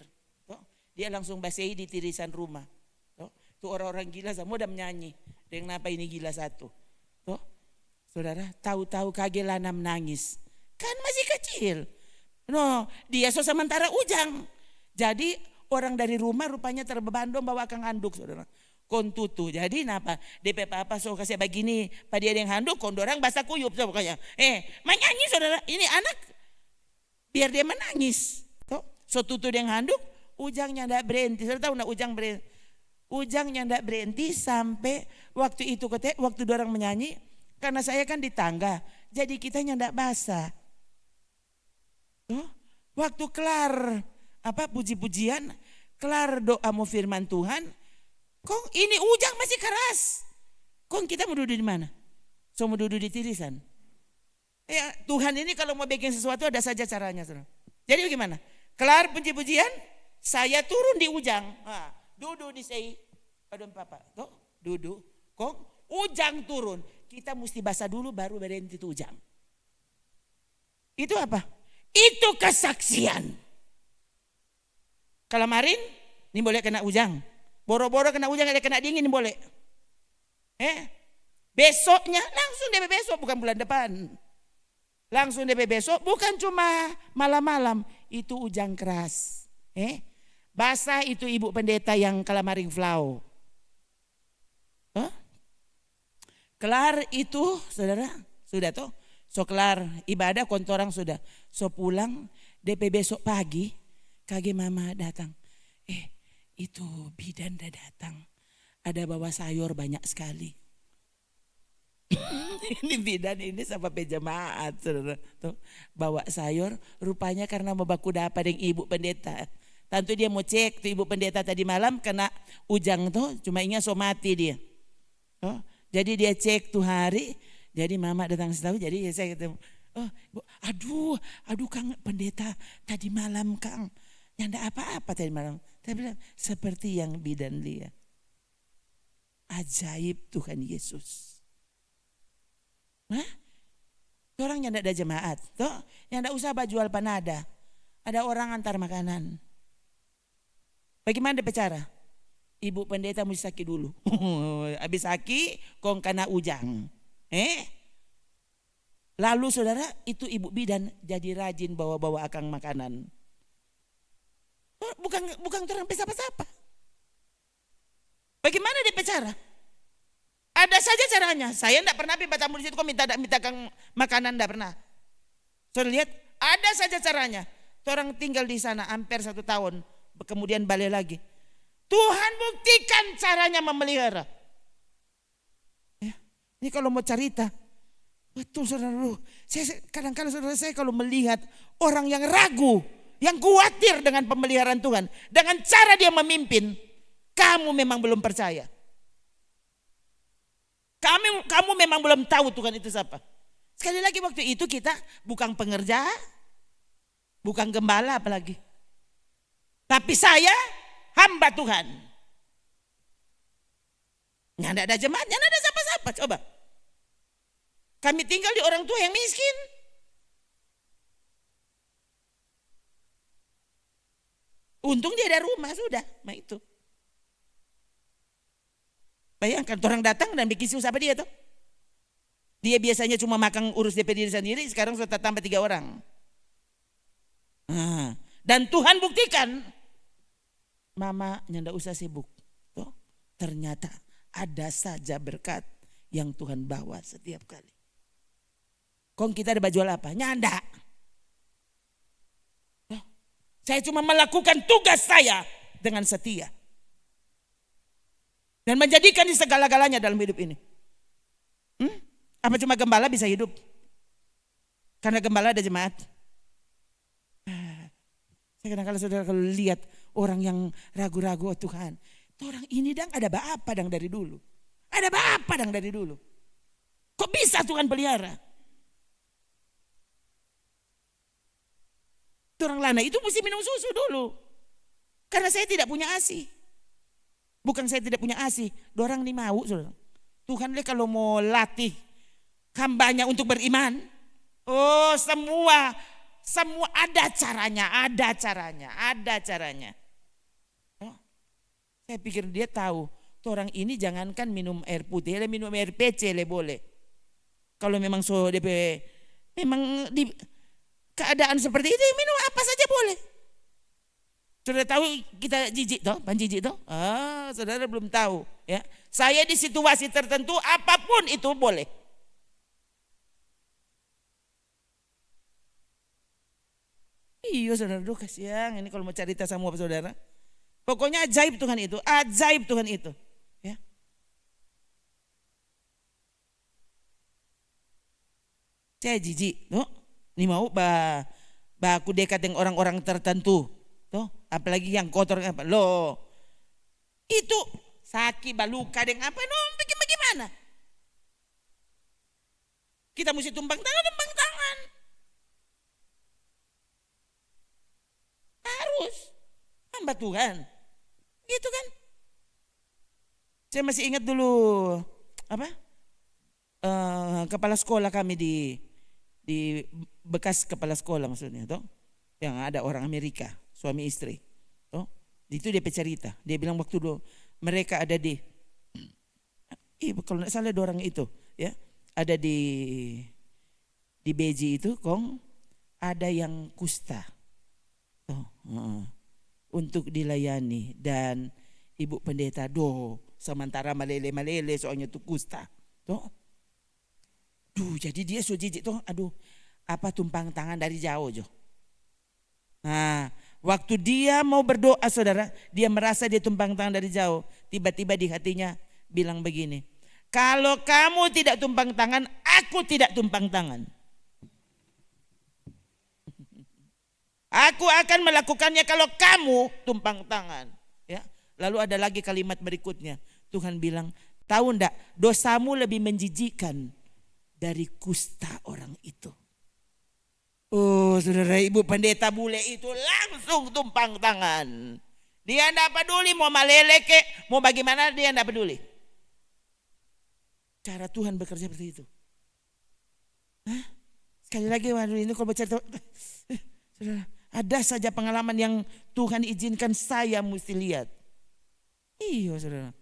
Dia langsung basei di tirisan rumah. Tuh orang-orang gila semua udah menyanyi. Dengan apa ini gila satu. Saudara, tahu-tahu kaget Lana menangis. Kan masih kecil. Dia sementara ujang. Jadi orang dari rumah rupanya terbeban dong bawa kang handuk, saudara. Kontutu. Jadi napa? DP apa so kasih begini, pada dia yang handuk, kondorang basah kuyup so pokoknya. Menyanyi saudara, ini anak biar dia menangis. So tutu dia yang handuk, ujangnya ndak berhenti. Saudara tahu nak ujang berhenti? Ujangnya ndak berhenti sampai waktu itu waktu dorang menyanyi, karena saya kan di tangga, jadi kitanya ndak basah. Waktu kelar puji-pujian, kelar doa mau firman Tuhan, kok ini ujang masih keras. Kok kita mau duduk di mana? So mau duduk di tirisan. Tuhan ini kalau mau bikin sesuatu ada saja caranya. Jadi bagaimana? Kelar puji-pujian, saya turun di ujang. Duduk di sei. Aduh papa. Duduk. Kok ujang turun. Kita mesti basah dulu baru berhenti itu ujang. Itu apa? Itu kesaksian. Kalau kemarin, ini boleh kena ujang. Boro-boro kena ujang, ada kena dingin, ini boleh. Besoknya, langsung DP besok, bukan bulan depan. Langsung DP besok, bukan cuma malam-malam. Itu ujang keras. Basah itu ibu pendeta yang kalamaring flau. Kelar itu, saudara, sudah toh. So kelar ibadah kontorang sudah. So pulang, DP besok pagi, kage mama datang. Itu bidan dah datang. Ada bawa sayur banyak sekali. Ini bidan ini sama pejamaat, saudara. Tuh, bawa sayur, rupanya karena mau baku dapat dengan ibu pendeta. Tentu dia mau cek tuh ibu pendeta tadi malam kena ujang tuh, cuma ingat so mati dia. Jadi dia cek tuh hari, jadi mama datang setahu, jadi saya ketemu. Aduh Kang pendeta tadi malam Kang. Nyanda apa-apa tadi malam. Saya bilang seperti yang bidan lihat. Ajaib Tuhan Yesus. Orang nyanda ada jemaat. Nyanda usah jual panada. Ada orang antar makanan. Bagaimana dia cara? Ibu pendeta mesti sakit dulu. Habis sakit kong kena ujang. Lalu saudara itu ibu bidan jadi rajin bawa-bawa akang makanan. Bukan orang siapa-siapa. Bagaimana dia cara? Ada saja caranya. Saya enggak pernah tamu di situ kok minta kang makanan, enggak pernah. Saudara lihat, ada saja caranya. Orang tinggal di sana hampir 1 tahun, kemudian balik lagi. Tuhan buktikan caranya memelihara. Ini kalau mau cerita, betul saudara. Kadang-kadang saudara saya kalau melihat orang yang ragu, yang khawatir dengan pemeliharaan Tuhan, dengan cara dia memimpin, kamu memang belum percaya. Kamu memang belum tahu Tuhan itu siapa. Sekali lagi waktu itu kita bukan pengerja, bukan gembala apalagi. Tapi saya hamba Tuhan. Nggak ada jemaat, nggak ada siapa-siapa. Coba. Kami tinggal di orang tua yang miskin. Untung dia ada rumah sudah, itu. Bayangkan orang datang dan bikin susah apa dia tuh. Dia biasanya cuma makan urus DP diri sendiri, sekarang sudah tambah 3 orang. Dan Tuhan buktikan, mama nggak usah sibuk. Tuh, ternyata ada saja berkat yang Tuhan bawa setiap kali. Kong kita ada jual apa? Nyanda. Saya cuma melakukan tugas saya dengan setia. Dan menjadikan di segala-galanya dalam hidup ini. Apa cuma gembala bisa hidup? Karena gembala ada jemaat. Saya kadang-kadang saudara kalau lihat orang yang ragu-ragu, Tuhan. Orang ini dang ada apa dang dari dulu. Ada apa dang dari dulu. Kok bisa Tuhan pelihara? Orang lana itu mesti minum susu dulu. Karena saya tidak punya ASI. Bukan saya tidak punya ASI. Dorang ini mau. Saudara. Tuhan kalau mau latih hambanya untuk beriman. Semua semua ada caranya. Oh, saya pikir dia tahu. Tuh orang ini jangankan minum air putih, dia minum air PC boleh. Kalau memang DP memang di keadaan seperti itu minum apa saja boleh. Saudara tahu kita jijik toh, panjijik toh? Saudara belum tahu ya. Saya di situasi tertentu apapun itu boleh. Iya saudara, duh kasihan ini kalau mau cerita sama saudara. Pokoknya ajaib Tuhan itu, ya. Saya jijik, no? Ini mau aku dekat dengan orang-orang tertentu, toh? Apalagi yang kotor apa? Loh, itu sakit baluka dengan apa? No, bagaimana? Kita mesti tumpang tangan. Harus hamba Tuhan, gitu kan? Saya masih ingat dulu apa? Kepala sekolah kami di bekas kepala sekolah maksudnya toh, yang ada orang Amerika suami istri toh, itu dia cerita, dia bilang waktu dulu mereka ada di kalau tidak salah dua orang itu ya ada di Beji itu ada yang kusta toh, untuk dilayani dan ibu pendeta sementara malele soalnya itu kusta toh. Jadi dia so jijik tuh, apa tumpang tangan dari jauh jo. Nah, waktu dia mau berdoa saudara, dia merasa dia tumpang tangan dari jauh. Tiba-tiba di hatinya bilang begini, kalau kamu tidak tumpang tangan, aku tidak tumpang tangan. Aku akan melakukannya kalau kamu tumpang tangan. Ya. Lalu ada lagi kalimat berikutnya, Tuhan bilang, tahu enggak dosamu lebih menjijikkan dari kusta orang itu. Saudara ibu pendeta bule itu langsung tumpang tangan. Dia tidak peduli mau malele kek, mau bagaimana dia tidak peduli. Cara Tuhan bekerja seperti itu. Sekali lagi waduh ini kalau bercerita, saudara, ada saja pengalaman yang Tuhan izinkan saya mesti lihat. Iya saudara.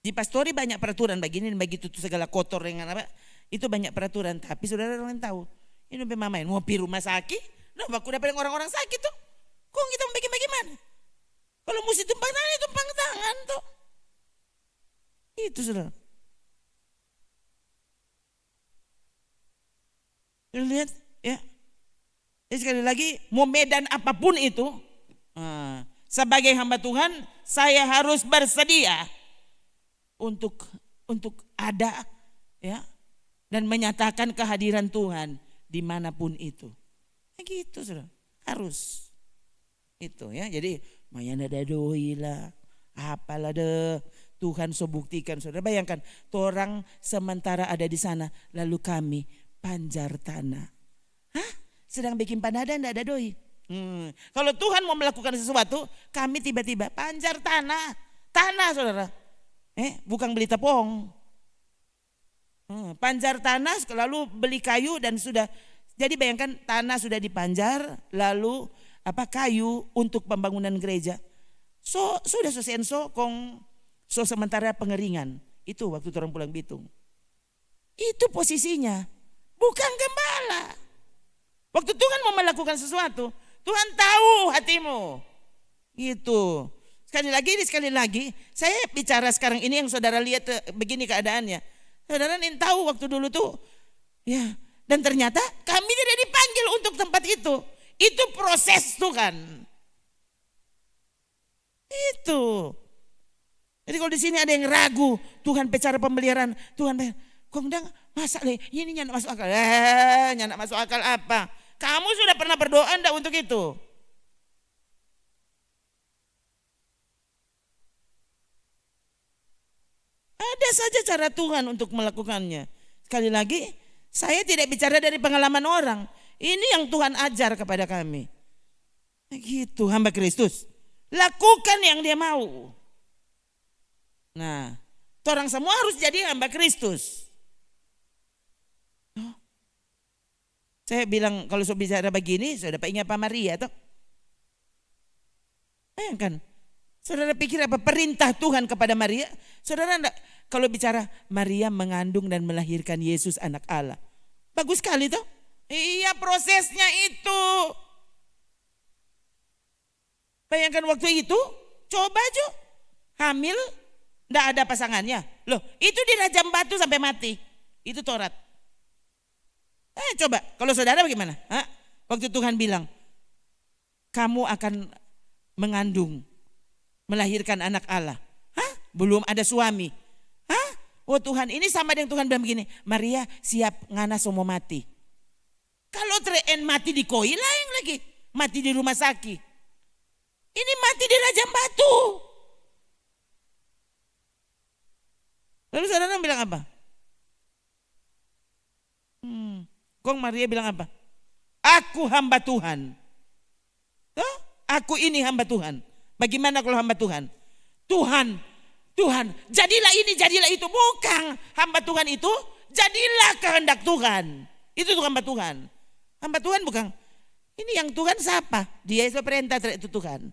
Di pastori banyak peraturan begini dan begitu segala kotor dengan apa itu banyak peraturan, tapi saudara orang tahu ini pemain mau pi rumah sakit, nah aku dapat orang-orang sakit tuh, kok kita mau bagaimana? Kalau mesti tumpang tangan tuh, itu saudara. Lihat ya, jadi sekali lagi mau medan apapun itu, sebagai hamba Tuhan saya harus bersedia untuk ada ya dan menyatakan kehadiran Tuhan dimanapun itu. Gitu saudara, harus itu ya. Jadi mayana ada doi lah, apalah deh Tuhan so buktikan saudara. Bayangkan orang sementara ada di sana lalu kami panjar tanah. Sedang bikin panada ndak ada doi. Kalau Tuhan mau melakukan sesuatu, kami tiba-tiba panjar tanah saudara. Bukan beli tepung. Panjar tanah lalu beli kayu dan sudah. Jadi bayangkan tanah sudah dipanjar lalu kayu untuk pembangunan gereja. Sudah sementara pengeringan. Itu waktu orang pulang Bitung. Itu posisinya. Bukan gembala. Waktu Tuhan mau melakukan sesuatu, Tuhan tahu hatimu. Gitu. Sekali lagi, saya bicara sekarang ini yang saudara lihat begini keadaannya. Saudara ingin tahu waktu dulu tuh, ya. Dan ternyata kami tidak dipanggil untuk tempat itu. Itu proses Tuhan. Itu. Jadi kalau di sini ada yang ragu, Tuhan bicara pemeliharaan, Tuhan kok ndang masa ini nyak masuk akal. Nyak masuk akal apa? Kamu sudah pernah berdoa enggak untuk itu? Ada saja cara Tuhan untuk melakukannya. Sekali lagi, saya tidak bicara dari pengalaman orang. Ini yang Tuhan ajar kepada kami. Gitu hamba Kristus. Lakukan yang dia mau. Nah, orang semua harus jadi hamba Kristus. Saya bilang kalau bicara begini, saudara ingat Pak Maria toh? Bayangkan, saudara pikir apa perintah Tuhan kepada Maria? Saudara enggak, kalau bicara Maria mengandung dan melahirkan Yesus anak Allah. Bagus sekali toh? Iya, prosesnya itu. Bayangkan waktu itu, coba aja hamil, enggak ada pasangannya. Loh, itu dirajam batu sampai mati. Itu Taurat. Coba, kalau saudara bagaimana? Waktu Tuhan bilang, kamu akan mengandung, melahirkan anak Allah. Belum ada suami. Oh Tuhan, ini sama dengan Tuhan bilang begini, Maria siap ngana mau mati. Kalau tren mati di koi lain lagi, mati di rumah sakit. Ini mati di rajam batu. Lalu saudara bilang apa? Kong Maria bilang apa? Aku hamba Tuhan. Aku ini hamba Tuhan. Bagaimana kalau hamba Tuhan? Tuhan, jadilah ini, jadilah itu. Bukan hamba Tuhan itu, jadilah kehendak Tuhan. Itu tuh hamba Tuhan. Hamba Tuhan bukan. Ini yang Tuhan siapa? Dia itu perintah itu Tuhan.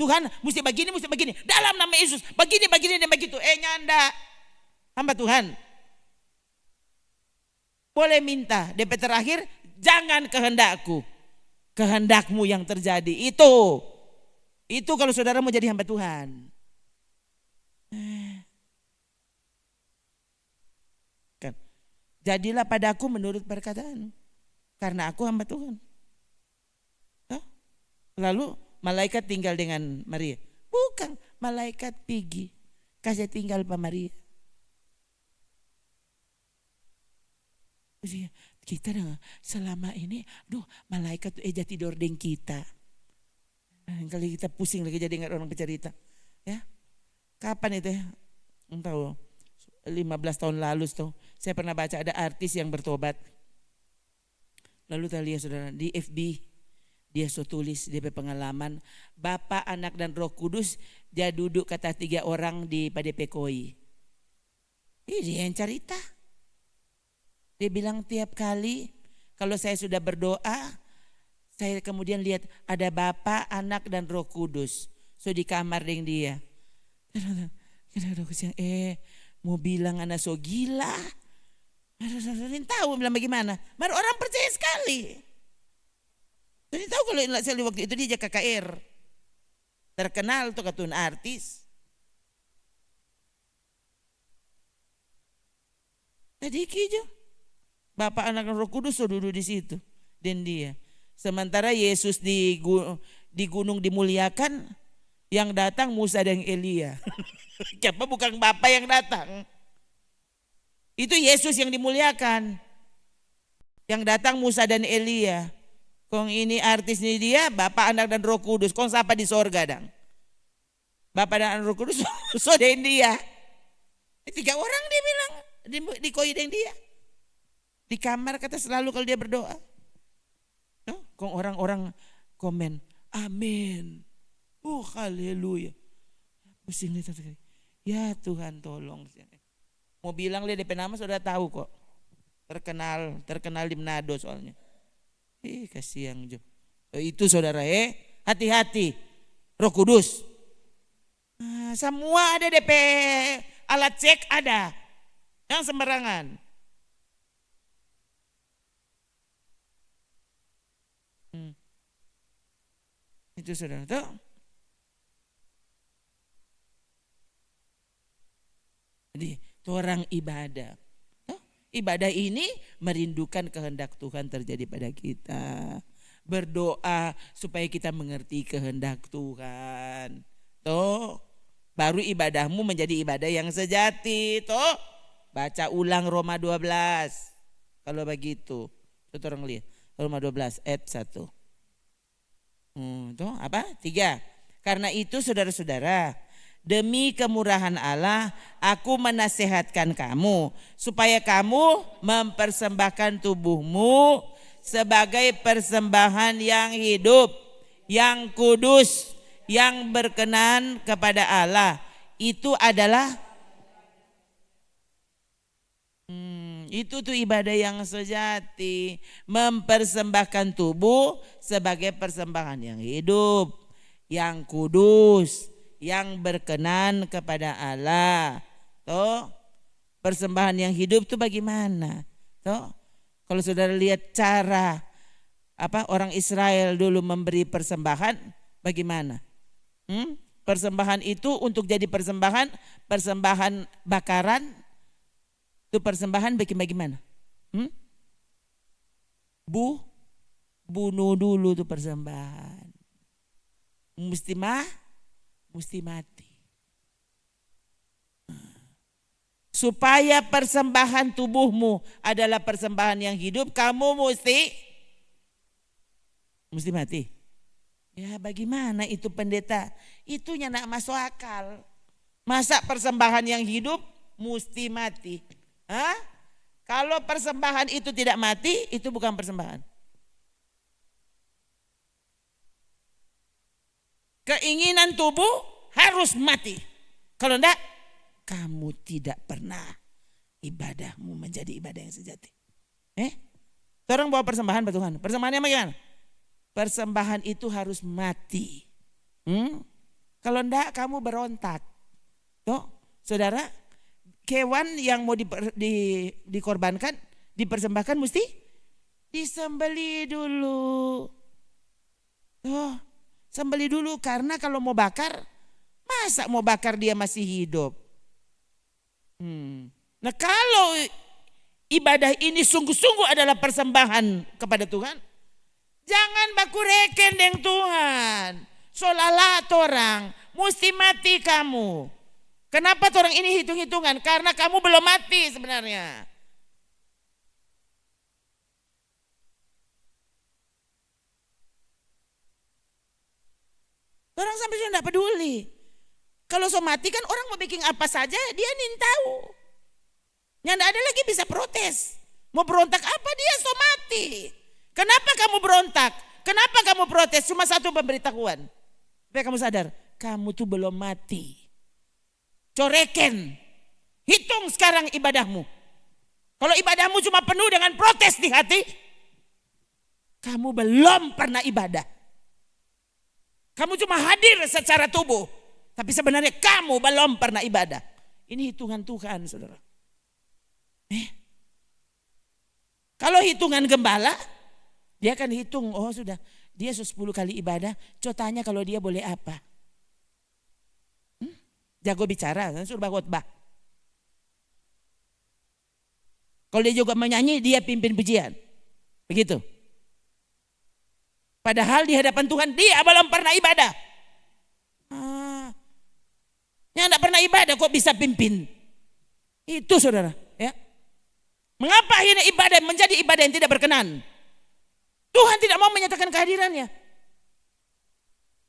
Tuhan mesti begini. Dalam nama Yesus, begini dan begitu. Nyanda. Hamba Tuhan. Boleh minta, DP terakhir, jangan kehendakku, kehendakmu yang terjadi. Itu kalau saudara mau jadi hamba Tuhan. Kan, jadilah padaku menurut perkataan, karena aku hamba Tuhan. Lalu malaikat tinggal dengan Maria. Bukan, malaikat pergi, kasih tinggal Pak Maria. Kita selama ini, malaikat tuh tidur dengan kita. Kali kita pusing lagi jadi ingat orang bercerita. Ya, kapan itu ya? Tahu, 15 tahun lalu tuh, saya pernah baca ada artis yang bertobat. Lalu kita lihat saudara di FB, dia tulis dia pengalaman Bapa, Anak dan Roh Kudus. Dia duduk kata 3 orang di PDP Koi. Dia yang cerita. Dia bilang tiap kali kalau saya sudah berdoa, saya kemudian lihat ada Bapa, Anak dan Roh Kudus. So di kamar dengan dia. Mau bilang anak so gila. Tahu bilang bagaimana? Baru orang percaya sekali. Jadi tahu kalau saya waktu itu dia KKR. Terkenal tuh katun artis. Tadi kijo. Bapak, Anak dan Roh Kudus duduk di situ dan dia. Sementara Yesus di gunung dimuliakan, yang datang Musa dan Elia. Siapa bukan Bapak yang datang? Itu Yesus yang dimuliakan. Yang datang Musa dan Elia. Kong ini artis ini dia, Bapak, Anak dan Roh Kudus. Kong siapa di sorga dang? Bapak dan Roh Kudus so dan dia. 3 orang dia bilang di koi dengan dia. Di kamar kata selalu kalau dia berdoa. Kong orang-orang komen, amin. Haleluya. Pusing lihat sekali. Ya Tuhan tolong. Mau bilang dia DP nama sudah tahu kok. Terkenal di Manado soalnya. Kasihan jo. Itu saudara hati-hati. Roh Kudus. Semua ada DP alat cek ada. Yang sembarangan. Itu saudara tahu. Jadi itu orang ibadah. Ibadah ini merindukan kehendak Tuhan terjadi pada kita. Berdoa supaya kita mengerti kehendak Tuhan. Toh, baru ibadahmu menjadi ibadah yang sejati. Toh, baca ulang Roma 12. Kalau begitu, itu orang lihat. Roma 12 ayat 1. Tuh apa? 3. Karena itu saudara-saudara, demi kemurahan Allah, aku menasehatkan kamu supaya kamu mempersembahkan tubuhmu sebagai persembahan yang hidup, yang kudus, yang berkenan kepada Allah. Itu adalah Itu tuh ibadah yang sejati. Mempersembahkan tubuh sebagai persembahan yang hidup, yang kudus, yang berkenan kepada Allah. Toh, persembahan yang hidup tuh bagaimana? Toh, kalau saudara lihat cara orang Israel dulu memberi persembahan, bagaimana? Persembahan itu untuk jadi persembahan bakaran, itu persembahan bagaimana? Bunuh dulu tuh persembahan. Mesti mati. Supaya persembahan tubuhmu adalah persembahan yang hidup, kamu mesti mati. Ya bagaimana itu pendeta? Itunya nak masuk akal. Masa persembahan yang hidup mesti mati? Hah? Kalau persembahan itu tidak mati, itu bukan persembahan. Keinginan tubuh harus mati. Kalau enggak, kamu tidak pernah ibadahmu menjadi ibadah yang sejati. Orang bawa persembahan Pak Tuhan. Persembahannya bagaimana? Persembahan itu harus mati. Kalau enggak kamu berontak. Tuh, saudara, kewan yang mau dikorbankan, dipersembahkan mesti disembeli dulu. Tuh, sembeli dulu karena kalau mau bakar, masa mau bakar dia masih hidup? Nah kalau ibadah ini sungguh-sungguh adalah persembahan kepada Tuhan, jangan baku reken dengan Tuhan. Solalat orang, mesti mati kamu. Kenapa orang ini hitung-hitungan? Karena kamu belum mati sebenarnya. Orang sampai sudah tidak peduli. Kalau so mati kan orang mau bikin apa saja dia nin tahu. Yang tidak ada lagi bisa protes. Mau berontak apa dia so mati. Kenapa kamu berontak? Kenapa kamu protes? Cuma satu pemberitahuan. Supaya kamu sadar, kamu tuh belum mati. Coreken. Hitung sekarang ibadahmu. Kalau ibadahmu cuma penuh dengan protes di hati, kamu belum pernah ibadah. Kamu cuma hadir secara tubuh, tapi sebenarnya kamu belum pernah ibadah. Ini hitungan Tuhan, saudara. Kalau hitungan gembala, dia akan hitung, oh sudah, dia 10 kali ibadah, tanya kalau dia boleh apa. Jago bicara, suruh khotbah. Kalau dia juga menyanyi, dia pimpin pujian. Begitu. Padahal di hadapan Tuhan dia belum pernah ibadah. Yang tidak pernah ibadah kok bisa pimpin. Itu saudara. Ya. Mengapa akhirnya ibadah menjadi ibadah yang tidak berkenan? Tuhan tidak mau menyatakan kehadirannya.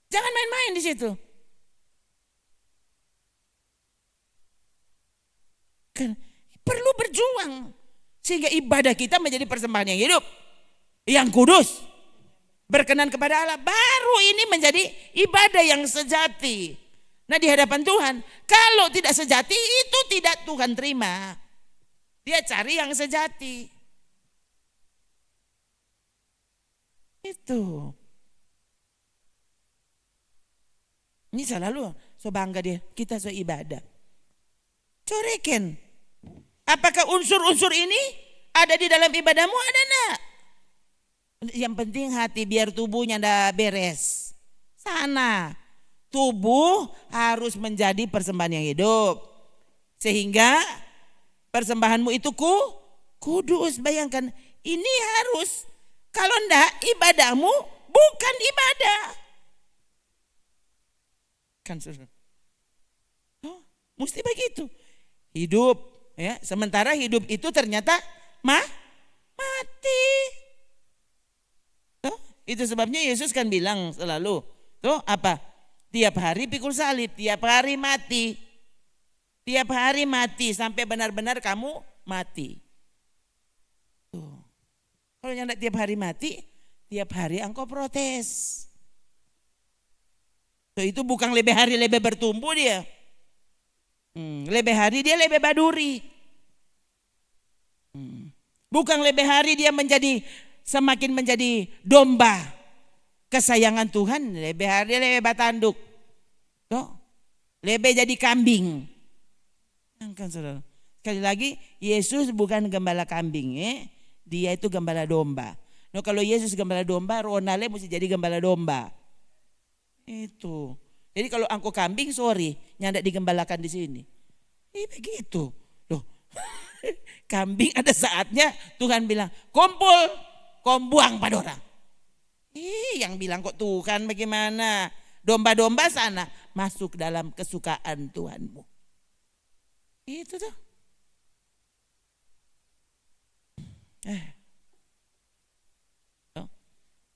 Jangan main-main di situ. Perlu berjuang. Sehingga ibadah kita menjadi persembahan yang hidup. Yang kudus. Berkenan kepada Allah. Baru ini menjadi ibadah yang sejati. Nah di hadapan Tuhan. Kalau tidak sejati itu tidak Tuhan terima. Dia cari yang sejati. Itu. Ini selalu so bangga dia. Kita so ibadah. Coreken. Apakah unsur-unsur ini ada di dalam ibadahmu? Ada enggak? Yang penting hati biar tubuhnya ndak beres. Sana. Tubuh harus menjadi persembahan yang hidup. Sehingga persembahanmu itu kudus. Bayangkan ini harus. Kalau ndak ibadahmu bukan ibadah. Kan saudara. Oh, mesti begitu. Hidup. Ya, sementara hidup itu ternyata mati. Itu sebabnya Yesus kan bilang selalu, tuh apa? Tiap hari pikul salib, tiap hari mati. Tiap hari mati sampai benar-benar kamu mati. Tuh. Kalau nyandak tiap hari mati, tiap hari engkau protes. Tuh, itu bukan lebih hari lebih bertumbuh dia. Lebih hari dia lebih baduri. Bukan lebih hari dia semakin menjadi domba kesayangan Tuhan, lebih hari lebih batanduk. Tuh, lebih jadi kambing. Kan saudara. Sekali lagi, Yesus bukan gembala kambing, dia itu gembala domba. Nah, kalau Yesus gembala domba, Ronalnya mesti jadi gembala domba. Itu. Jadi kalau angko kambing, sorry, nyandak digembalakan di sini. Begitu. Loh. Kambing ada saatnya Tuhan bilang, kumpul, kau buang pada orang. Yang bilang kok Tuhan bagaimana? Domba-domba sana masuk dalam kesukaan Tuhanmu. Itu tuh.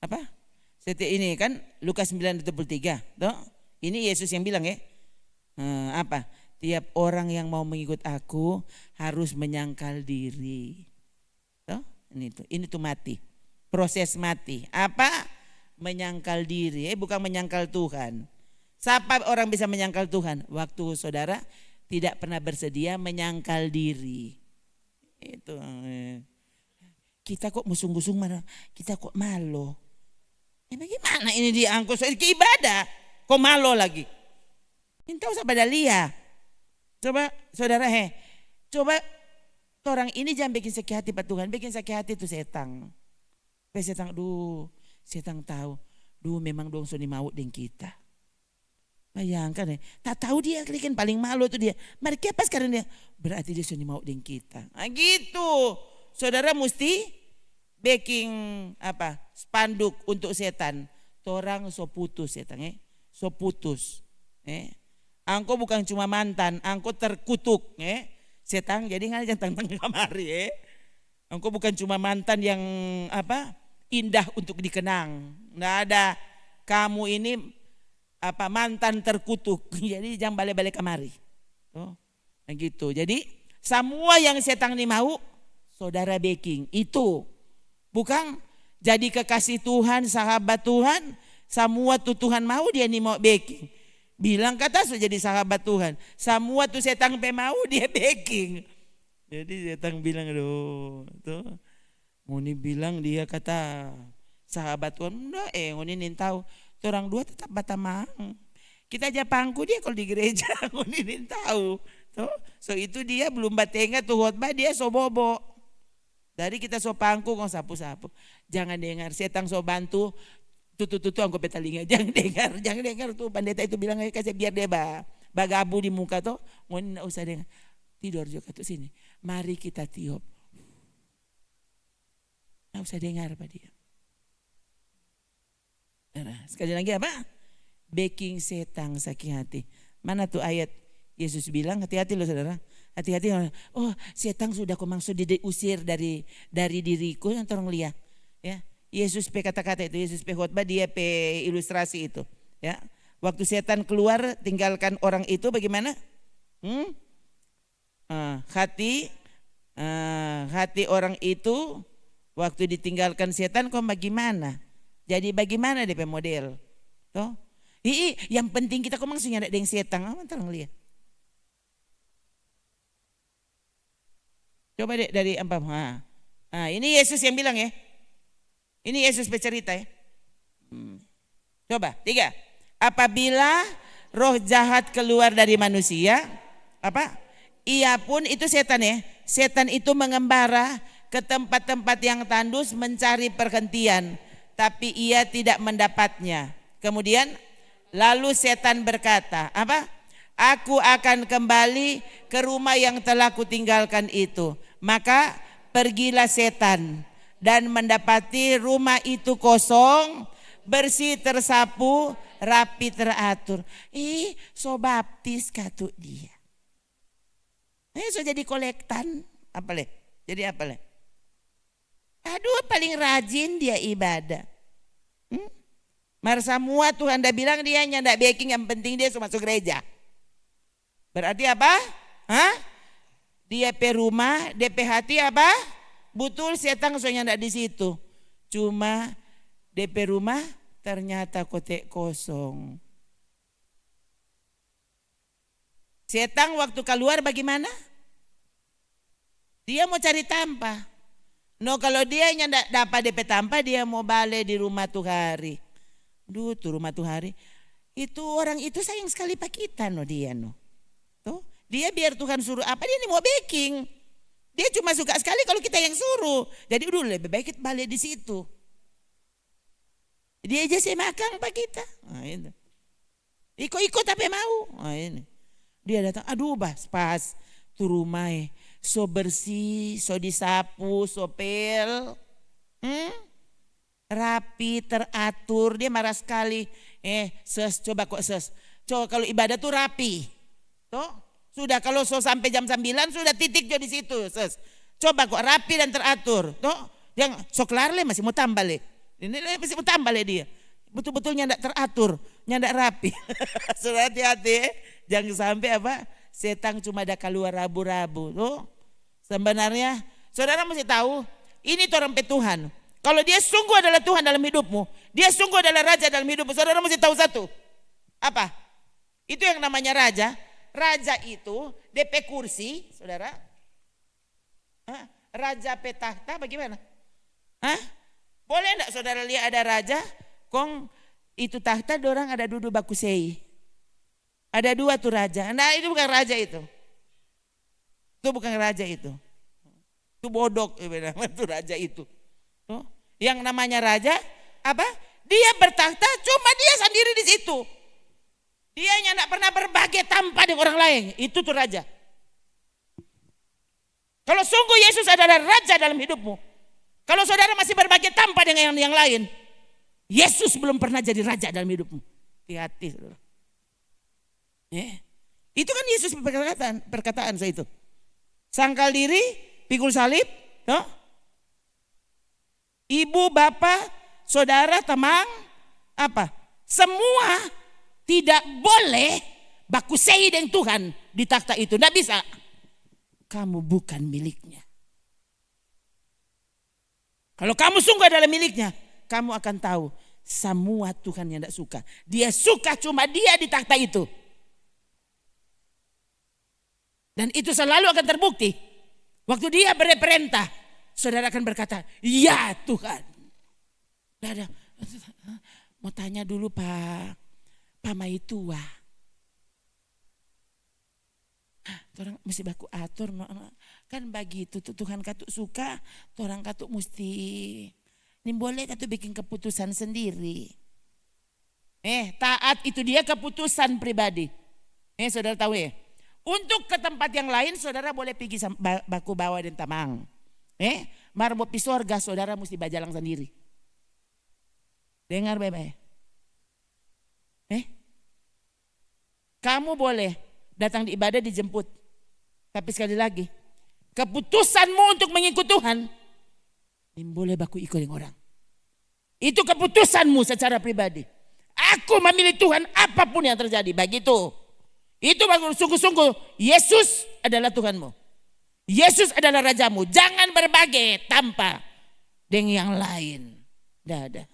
Apa? Setiap ini kan Lukas 9:23. Toh? Ini Yesus yang bilang ya. Apa? Tiap orang yang mau mengikut aku harus menyangkal diri. Toh? Ini tuh mati. Proses mati. Apa? Menyangkal diri, bukan menyangkal Tuhan. Siapa orang bisa menyangkal Tuhan? Waktu saudara tidak pernah bersedia menyangkal diri. Itu. Kita kok musung-musung mana? Kita kok malu. Bagaimana ini diangkut ke ibadah? Kok malu lagi? Minta usah pada lihat. Coba saudara coba orang ini jangan bikin sakit hati Pak Tuhan. Bikin sakit hati itu setan. Setan, setan tahu. Memang dong soni mau dengan kita. Bayangkan tak tahu dia kan paling malu tuh dia. Mari apa sekarang dia? Berarti dia soni mau dengan kita. Nah gitu. Saudara mesti baking spanduk untuk setan. Torang so putus setan so putus. Angko bukan cuma mantan, angko terkutuk setan jadi nggak jangan tentang kamari Angko bukan cuma mantan yang indah untuk dikenang. Nggak ada, kamu ini mantan terkutuk. Jadi jangan balik-balik kamari. Nah gitu. Jadi semua yang setan ini mau saudara baking itu bukan jadi kekasih Tuhan, sahabat Tuhan, semua tuh Tuhan mau dia nih mau baking. Bilang kata so jadi sahabat Tuhan, semua tuh setan mau dia baking. Jadi setan bilang tuh Ngoni bilang dia kata sahabat Tuhan, enggak Ngoni nin tahu, orang dua tetap batamang. Kita aja pangku dia kalau di gereja, Ngoni nin tahu. So itu dia belum batenga tuh khotbah dia so bobo. Dari kita so pangku kong sapu-sapu. Jangan dengar setan so bantu tutu angko betalinga. Jangan dengar tuh pendeta itu bilang kasih biar dia bagabu di muka tuh. Ngoni enggak usah dengar. Tidur juga tuh sini. Mari kita tiup. Nggak usah dengar Pak dia. Nah, sekali lagi apa? Baking setan sakit hati. Mana tuh ayat Yesus bilang hati-hati loh saudara. Hati-hati. Oh setan sudah maksud diusir dari diriku yang tolong lihat. Ya Yesus pe kata-kata itu. Yesus pe khotbah dia pe ilustrasi itu. Ya waktu setan keluar tinggalkan orang itu bagaimana? Hati orang itu waktu ditinggalkan setan kok bagaimana? Jadi bagaimana DP model? Toh? Yang penting kita kok maksudnya ada dengan setan. Tolong lihat. Coba deh dari Ampam. Ini Yesus yang bilang ya. Ini Yesus bercerita ya. Coba 3. Apabila roh jahat keluar dari manusia, ia pun itu setan ya. Setan itu mengembara ke tempat-tempat yang tandus mencari perhentian, tapi ia tidak mendapatnya. Kemudian lalu setan berkata, Aku akan kembali ke rumah yang telah kutinggalkan itu. Maka pergilah setan dan mendapati rumah itu kosong, bersih, tersapu, rapi, teratur. So baptis katu dia. So jadi kolektan Jadi apa leh? Aduh paling rajin dia ibadah. Mar semua Tuhan dah bilang dia nyandak baking, yang penting dia masuk gereja. Berarti apa? Dia pe rumah, dia pe hati apa? Betul setan soalnya nyandak di situ. Cuma DP rumah ternyata kotek kosong. Setan waktu keluar bagaimana? Dia mau cari tampah. No kalau dia yang dapat DP tanpa dia mau balik di rumah tuh hari. Duh tuh rumah tuh hari. Itu orang itu sayang sekali pak kita no dia no. Tuh, dia biar Tuhan suruh apa dia ini mau baking. Dia cuma suka sekali kalau kita yang suruh. Jadi udah lebih baik kita balik di situ. Dia aja saya makan pak kita. Nah, itu. Ikut tapi mau. Nah, ini. Dia datang, aduh pas tuh rumah so bersih, so disapu, so pel. Rapi, teratur, dia marah sekali. Coba kok coba kalau ibadah tuh rapi. Tuh, sudah kalau so sampai jam 9 sudah titik jo di situ. Coba kok rapi dan teratur. Tuh, yang so kelar le masih mau tambah le. Ini masih mau tambah le dia. Betul-betul nyandak teratur, nyandak rapi. Sudah hati-hati jangan sampai apa setan cuma ada keluar rabu-rabu. Tuh, sebenarnya saudara mesti tahu ini orang Tuhan. Kalau dia sungguh adalah Tuhan dalam hidupmu, dia sungguh adalah Raja dalam hidupmu. Saudara mesti tahu satu. Apa? Itu yang namanya raja. Raja itu DP kursi, saudara. Raja petahta bagaimana? Boleh enggak saudara lihat ada raja? Kong itu tahta dorang ada duduk baku sei. Ada dua tuh raja. Nah itu bukan raja itu. Itu bukan raja itu. Itu bodok itu raja itu. Tuh. Yang namanya raja apa? Dia bertakhta cuma dia sendiri di situ. Dia yang tidak pernah berbagi tanpa dengan orang lain. Itu tuh raja. Kalau sungguh Yesus adalah raja dalam hidupmu. Kalau saudara masih berbagi tanpa dengan yang lain. Yesus belum pernah jadi raja dalam hidupmu. Hati-hati saudara. Itu kan Yesus perkataan saya itu. Sangkal diri, pikul salib. No? Ibu, bapak, saudara, teman. Apa? Semua tidak boleh baku sei dengan Tuhan di takhta itu. Tidak bisa. Kamu bukan miliknya. Kalau kamu sungguh adalah miliknya, kamu akan tahu semua Tuhan yang tidak suka. Dia suka cuma dia di takhta itu. Dan itu selalu akan terbukti. Waktu dia berperintah, saudara akan berkata, ya Tuhan. Ada, mau tanya dulu Pak Maitua. Orang mesti baku atur. Kan begitu Tuhan katuk suka, orang katuk mesti. Ini boleh katuk bikin keputusan sendiri. Taat itu dia keputusan pribadi. Saudara tahu ya. Untuk ke tempat yang lain saudara boleh pergi baku bawa dan tamang. Marmo pi sorga saudara mesti bajalang sendiri. Dengar baik-baik. Kamu boleh datang di ibadah dijemput. Tapi sekali lagi, keputusanmu untuk mengikut Tuhan, ini boleh baku ikut dengan orang. Itu keputusanmu secara pribadi. Aku memilih Tuhan apapun yang terjadi. Begitu. Itu bagus sungguh-sungguh. Yesus adalah Tuhanmu. Yesus adalah Rajamu. Jangan berbagai tanpa dengan yang lain. Tidak ada.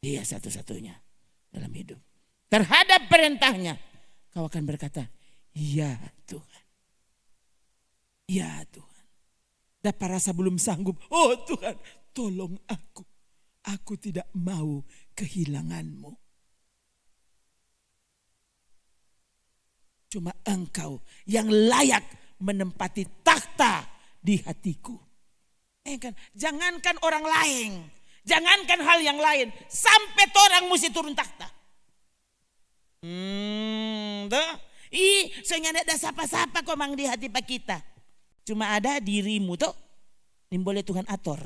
Dia satu-satunya dalam hidup. Terhadap perintahnya, kau akan berkata, ya Tuhan. Ya Tuhan. Dapat rasa belum sanggup. Oh Tuhan, tolong aku. Aku tidak mau kehilanganmu. Cuma engkau yang layak menempati takhta di hatiku. Jangankan orang lain. Jangankan hal yang lain. Sampai orang mesti turun takhta. Soalnya ada sapa-sapa kok mang di hati pak kita. Cuma ada dirimu tuh. Ini boleh Tuhan atur.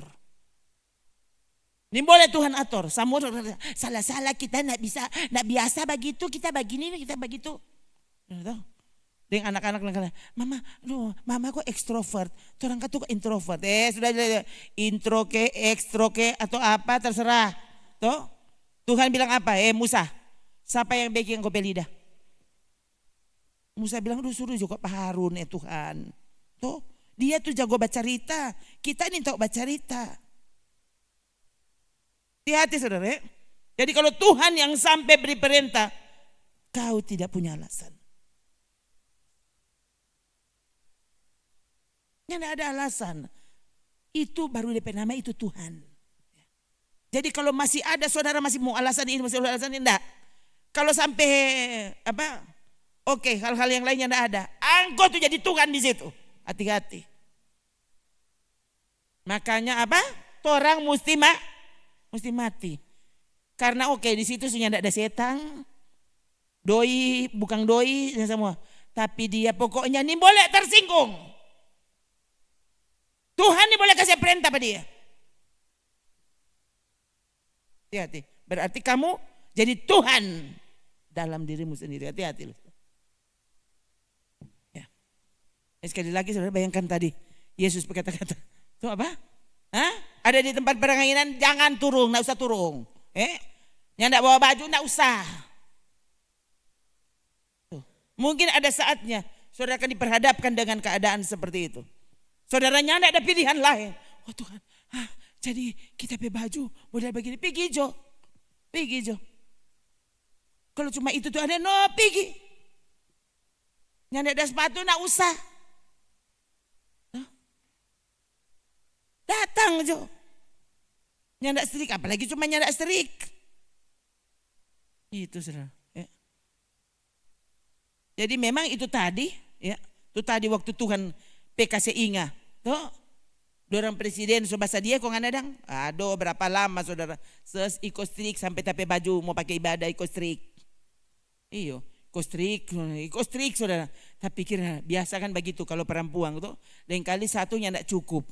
Ini boleh Tuhan atur. Salah-salah kita nak biasa begitu, kita begini, kita begitu. Dengan anak-anak mama kok ekstrovert, orang kata introvert. Sudah intro ke, ekstro ke atau apa terserah. Tuh Tuhan bilang apa? Musa, siapa yang bikin kau lidah? Musa bilang suruh juga Pak Harun Tuhan. Tuh dia tuh jago baca cerita. Kita ini tahu baca cerita. Hati-hati saudara. Jadi kalau Tuhan yang sampai beri perintah, kau tidak punya alasan. Tidak ada alasan. Itu baru DP nama itu Tuhan. Jadi kalau masih ada saudara masih mau alasan ini, masih alasan ini, enggak. Kalau sampai oke, hal-hal yang lainnya enggak ada. Engkau tuh jadi Tuhan di situ. Hati-hati. Makanya apa? Orang mesti mati. Karena di situ sudah enggak ada setan, doi, bukan doi dan semua. Tapi dia pokoknya ini boleh tersinggung. Tuhan ini boleh kasih perintah pada dia. Hati-hati. Berarti kamu jadi Tuhan dalam dirimu sendiri. Hati-hati. Ya. Sekali lagi saudara bayangkan tadi Yesus berkata-kata, itu apa? Ada di tempat perangainan, jangan turun, enggak usah turun. Yang enggak bawa baju enggak usah. Mungkin ada saatnya saudara akan diperhadapkan dengan keadaan seperti itu. Saudaranya tidak ada pilihan lain. Oh Tuhan, jadi kita pakai baju model begini, pergi Jo. Kalau cuma itu tuh ada, pergi. Yang ada sepatu tidak usah. Datang Jo. Yang tidak serik, apalagi cuma yang tidak serik. Itu saudara. Jadi memang itu tadi, itu tadi waktu Tuhan PKC ingat, dorang presiden so bahasa dia kok ngadang, aduh berapa lama saudara, iko strik sampai tape baju mau pakai ibadah iko strik, iko strik saudara. Tapi kira biasa kan begitu kalau perempuan tuh, lain kali satunya tidak cukup,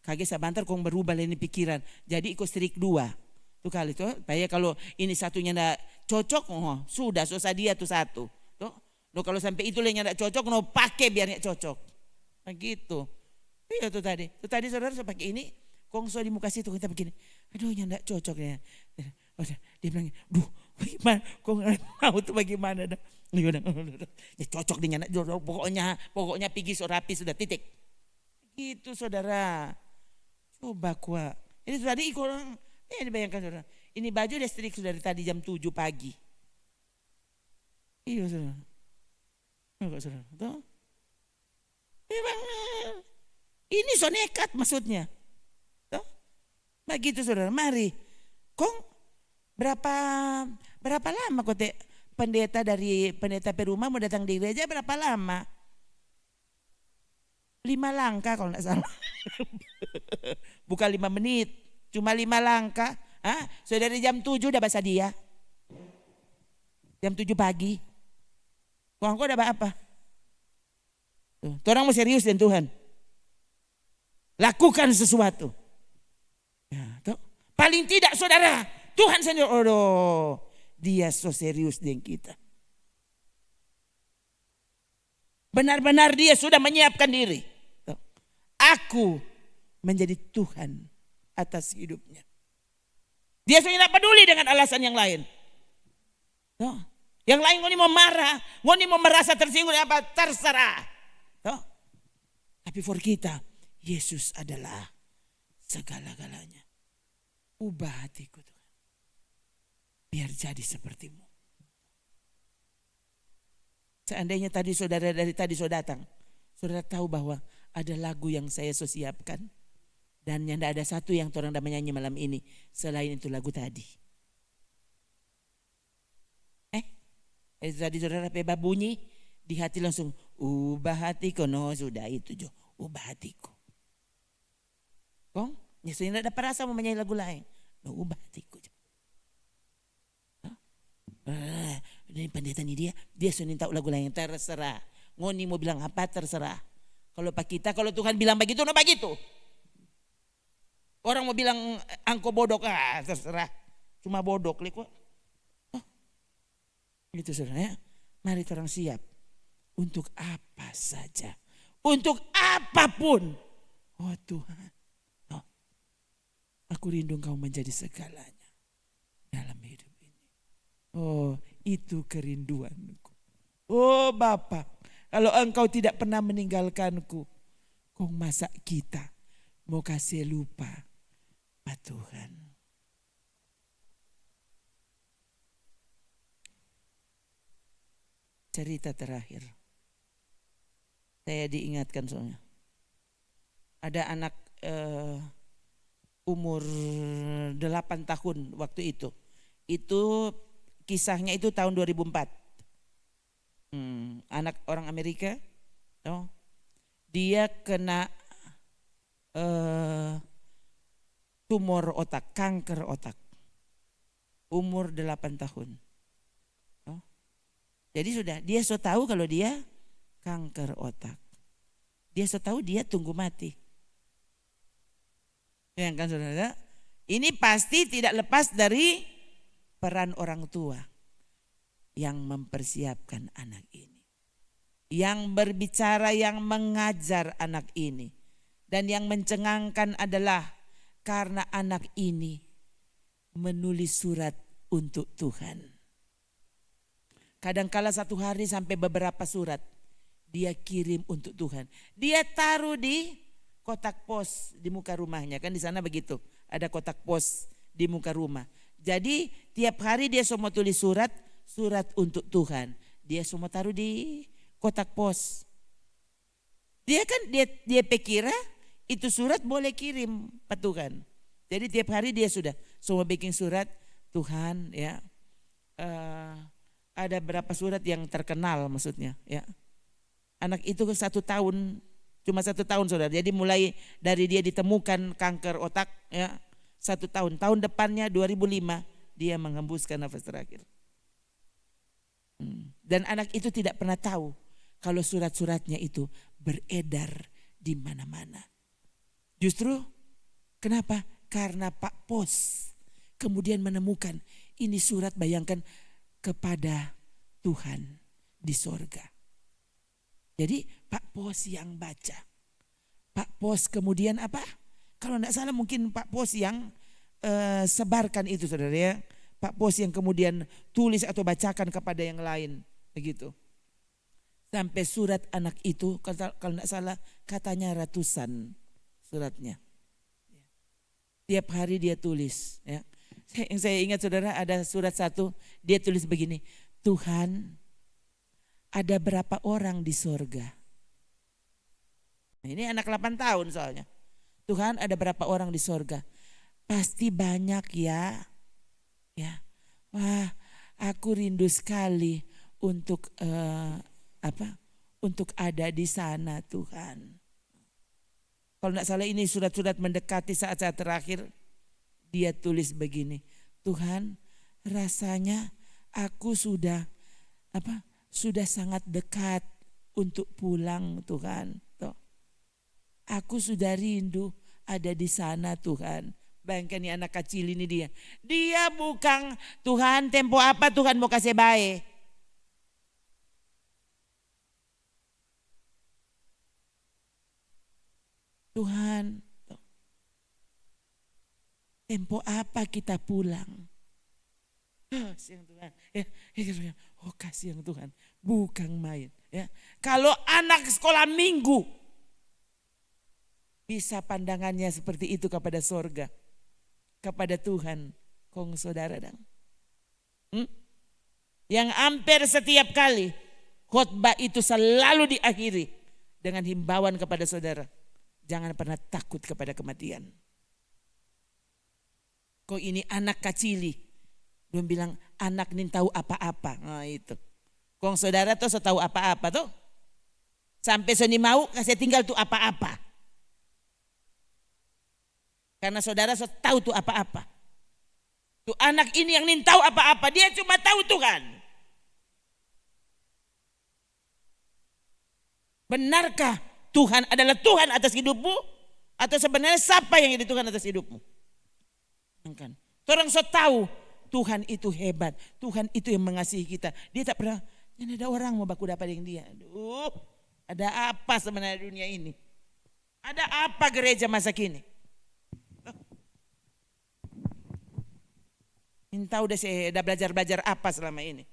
kaget sebentar kong berubah ini pikiran, jadi iko strik 2, tuh kali tuh, supaya kalau ini satunya tidak cocok, sudah susah dia tuh satu. Kalau sampai itu yang tidak cocok, pakai biar cocok. Begitu. Iya tuh tadi. Tuh tadi saudara saya pakai ini, kongso di muka situ kita begini. Aduh yang tidak cocok ya. Dia bilang, duh bagaimana? Kok mau tuh bagaimana? Ya cocok dengan pokoknya pergi so rapi sudah titik. Gitu saudara. Coba kuat. Ini tadi dibayangkan saudara. Ini baju dia strik sudah dari tadi jam 7 pagi. Iya saudara. Enggak saudara, tuh. Memang ini so nekat maksudnya. Tuh. Begitu saudara, mari. Kong berapa lama kok pendeta perumah mau datang di gereja berapa lama? 5 langkah kalau enggak salah. Bukan 5 menit, cuma 5 langkah. Sudah dari jam 7 udah bahasa dia. Jam 7 pagi. Kok udah apa? Tuh, orang mau serius dengan Tuhan. Lakukan sesuatu. Ya, tuh. Paling tidak saudara, Tuhan sendiri, dia so serius dengan kita. Benar-benar dia sudah menyiapkan diri. Tuh. Aku menjadi Tuhan atas hidupnya. Dia sudah tidak peduli dengan alasan yang lain. Tuh. Yang lain ngoni mau marah, ngoni mau merasa tersinggung apa terserah. Tapi for kita, Yesus adalah segala-galanya. Ubah hatiku Tuhan. Biar jadi sepertimu. Seandainya tadi saudara dari tadi saudara datang, saudara tahu bahwa ada lagu yang saya siapkan. Dan yang tidak ada satu yang orang dah menyanyi malam ini selain itu lagu tadi. Tadi saudara peba bunyi di hati langsung ubah hatiku, sudah itu Jo, ubah hatiku. Kong, nyesanya tidak dapat rasa mau menyanyi lagu lain, ubah hatiku Jo. Ini pendeta ini dia sudah tahu lagu lain terserah. Ngoni mau bilang apa terserah. Kalau Pak kita, kalau Tuhan bilang begitu, begitu. Orang mau bilang angko bodok, terserah. Cuma bodok kok. Gitu saudara ya. Mari orang siap. Untuk apa saja. Untuk apapun. Oh Tuhan. Aku rindu Engkau menjadi segalanya. Dalam hidup ini. Oh itu kerinduanku. Oh Bapa. Kalau Engkau tidak pernah meninggalkanku. Kok masa kita mau kasih lupa. Pak Tuhan. Cerita terakhir. Saya diingatkan soalnya. Ada anak umur 8 tahun waktu itu. Itu kisahnya itu tahun 2004. Anak orang Amerika, dia kena tumor otak, kanker otak. Umur 8 tahun. Jadi sudah, dia so tahu kalau dia kanker otak. Dia so tahu dia tunggu mati. Ya kan saudara? Ini pasti tidak lepas dari peran orang tua yang mempersiapkan anak ini. Yang berbicara, yang mengajar anak ini. Dan yang mencengangkan adalah karena anak ini menulis surat untuk Tuhan. Kadangkala satu hari sampai beberapa surat dia kirim untuk Tuhan. Dia taruh di kotak pos di muka rumahnya, kan di sana begitu. Ada kotak pos di muka rumah. Jadi tiap hari dia semua tulis surat untuk Tuhan. Dia semua taruh di kotak pos. Dia kan dia pikir itu surat boleh kirim ke Tuhan. Jadi tiap hari dia sudah semua bikin surat Tuhan, ya. Ada berapa surat yang terkenal maksudnya, ya. Anak itu 1 tahun, cuma 1 tahun saudara. Jadi mulai dari dia ditemukan kanker otak, ya, 1 tahun. Tahun depannya 2005 dia menghembuskan nafas terakhir. Dan anak itu tidak pernah tahu kalau surat-suratnya itu beredar di mana-mana. Justru kenapa? Karena Pak Pos kemudian menemukan ini surat, bayangkan, kepada Tuhan di sorga. Jadi Pak Pos yang baca. Pak Pos kemudian apa? Kalau tidak salah mungkin Pak Pos yang sebarkan itu saudara, ya. Pak Pos yang kemudian tulis atau bacakan kepada yang lain. Begitu. Sampai surat anak itu kalau tidak salah katanya ratusan suratnya. Tiap hari dia tulis, ya. Yang saya ingat saudara, ada surat satu dia tulis begini, Tuhan, ada berapa orang di sorga? Nah, ini anak 8 tahun soalnya. Tuhan, ada berapa orang di sorga? Pasti banyak ya. Ya. Wah, aku rindu sekali untuk untuk ada di sana Tuhan. Kalau tidak salah ini surat-surat mendekati saat-saat terakhir, dia tulis begini, Tuhan, rasanya aku sudah sangat dekat untuk pulang Tuhan. Aku sudah rindu ada di sana Tuhan. Bayangkan nih anak kecil ini dia. Dia bukan Tuhan tempo apa Tuhan mau kasih baik. Tuhan, tempo apa kita pulang? Siang Tuhan, oh kasih yang Tuhan, bukan main. Ya, kalau anak sekolah minggu bisa pandangannya seperti itu kepada sorga, kepada Tuhan, kong saudara dang. Yang hampir setiap kali khotbah itu selalu diakhiri dengan himbauan kepada saudara. Jangan pernah takut kepada kematian. Kok ini anak kecili. Dia bilang anak ini tahu apa-apa. Nah itu. Kong saudara tuh tahu apa-apa tuh. Sampai seni mau kasih tinggal tuh apa-apa. Karena saudara tahu tuh apa-apa. Tuh anak ini yang tahu apa-apa. Dia cuma tahu Tuhan. Benarkah Tuhan adalah Tuhan atas hidupmu? Atau sebenarnya siapa yang jadi Tuhan atas hidupmu? Kan? Orang so tahu Tuhan itu hebat. Tuhan itu yang mengasihi kita. Dia tak pernah, ini ada orang mau baku dapat yang dia. Aduh, ada apa sebenarnya dunia ini? Ada apa gereja masa kini? Entah udah saya belajar apa selama ini.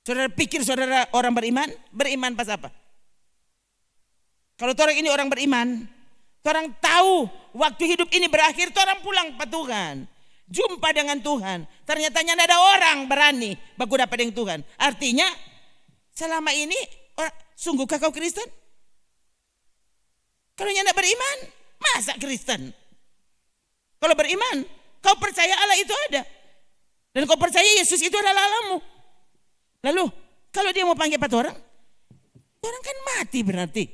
Saudara pikir saudara orang beriman? Beriman pas apa? Kalau orang ini orang beriman, orang tahu waktu hidup ini berakhir, orang pulang ke Tuhan. Jumpa dengan Tuhan. Ternyata tidak ada orang berani baku dapat dengan Tuhan. Artinya selama ini sungguhkah kau Kristen? Kalau nyanda beriman, masa Kristen? Kalau beriman, kau percaya Allah itu ada. Dan kau percaya Yesus itu adalah Allahmu. Lalu, kalau dia mau panggil 4 orang, orang kan mati berarti.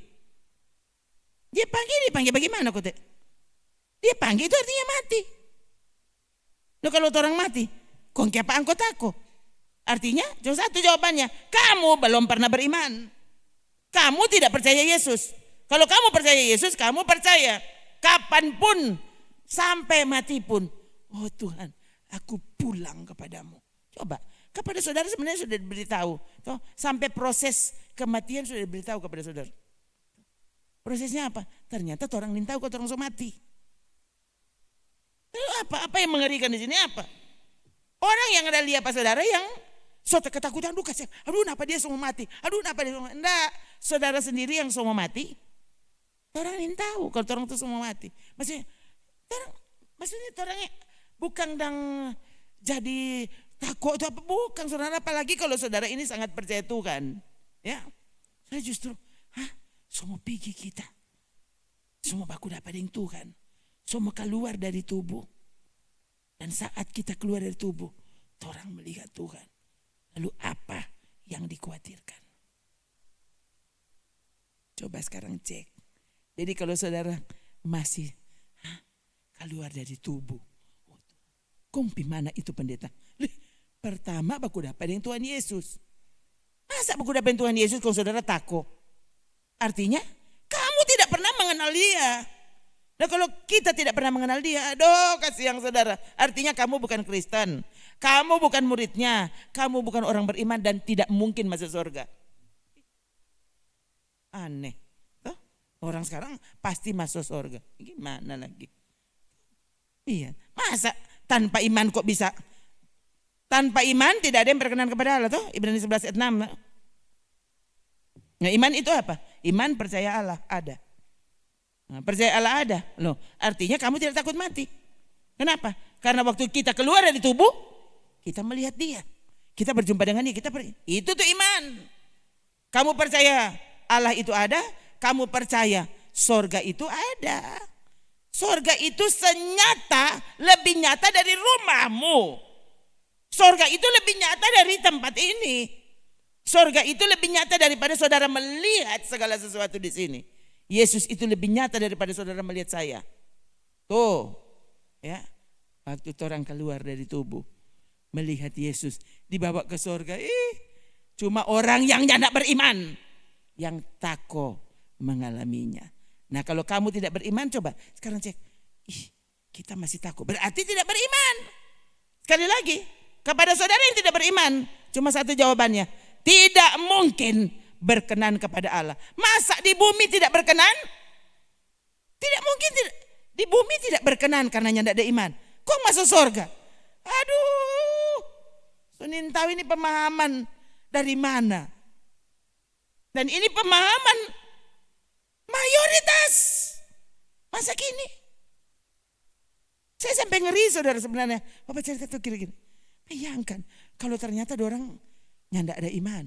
Dia panggil bagaimana kau? Dia panggil itu artinya mati. Nah, kalau orang mati, kau keapaan kau takut? Artinya cuma satu jawabannya, kamu belum pernah beriman. Kamu tidak percaya Yesus. Kalau kamu percaya Yesus, kamu percaya kapanpun sampai mati pun. Oh Tuhan, aku pulang kepadamu. Coba, kepada saudara sebenarnya sudah diberitahu. Toh, sampai proses kematian sudah diberitahu kepada saudara. Prosesnya apa? Ternyata orang lain tahu kalau orang sudah mati. Lalu apa yang mengerikan di sini apa? Orang yang ada lihat saudara yang suatu ketakutan, aduh kasihan, aduh kenapa dia semua mati, aduh kenapa dia semua, enggak, saudara sendiri yang semua mati, orang lain tahu kalau orang itu semua mati. Maksudnya orangnya bukan dang jadi takut atau apa, bukan saudara, apalagi kalau saudara ini sangat percaya Tuhan, ya, saya justru, semua pergi kita, semua baku dapat dengan Tuhan, semua keluar dari tubuh, dan saat kita keluar dari tubuh, orang melihat Tuhan. Lalu apa yang dikhawatirkan? Coba sekarang cek. Jadi kalau saudara masih keluar dari tubuh, kumpi mana itu pendeta? Pertama baku dapat dengan Tuhan Yesus. Masa baku dapat dengan Tuhan Yesus kalau saudara takut? Artinya kamu tidak pernah mengenal dia. Nah kalau kita tidak pernah mengenal dia, aduh kasihan saudara. Artinya kamu bukan Kristen, kamu bukan muridnya, kamu bukan orang beriman dan tidak mungkin masuk surga. Aneh. Tuh, orang sekarang pasti masuk surga. Gimana lagi? Iya, masa tanpa iman kok bisa? Tanpa iman tidak ada yang berkenan kepada Allah. Tuh, Ibrani 11 ayat 6. Nah, iman itu apa? Iman percaya Allah ada. Nah, percaya Allah ada. Loh, artinya kamu tidak takut mati. Kenapa? Karena waktu kita keluar dari tubuh, kita melihat dia. Kita berjumpa dengan dia. Itu tuh iman. Kamu percaya Allah itu ada, kamu percaya sorga itu ada. Sorga itu lebih nyata dari rumahmu. Sorga itu lebih nyata dari tempat ini. Sorga itu lebih nyata daripada saudara melihat segala sesuatu di sini. Yesus itu lebih nyata daripada saudara melihat saya. Tuh, ya, waktu orang keluar dari tubuh, melihat Yesus dibawa ke sorga. Cuma orang yang tidak beriman yang takut mengalaminya. Nah kalau kamu tidak beriman, coba sekarang cek. Kita masih takut, berarti tidak beriman. Sekali lagi, kepada saudara yang tidak beriman, cuma satu jawabannya. Tidak mungkin berkenan kepada Allah. Masa di bumi tidak berkenan? Tidak mungkin di bumi tidak berkenan karena tidak ada iman. Kok masuk surga? Aduh, Sunin tahu ini pemahaman dari mana? Dan ini pemahaman mayoritas masa kini. Saya sampai ngeri saudara sebenarnya. Bapak cerita tuh kira-kira. Bayangkan kalau ternyata ada orang yang tidak ada iman.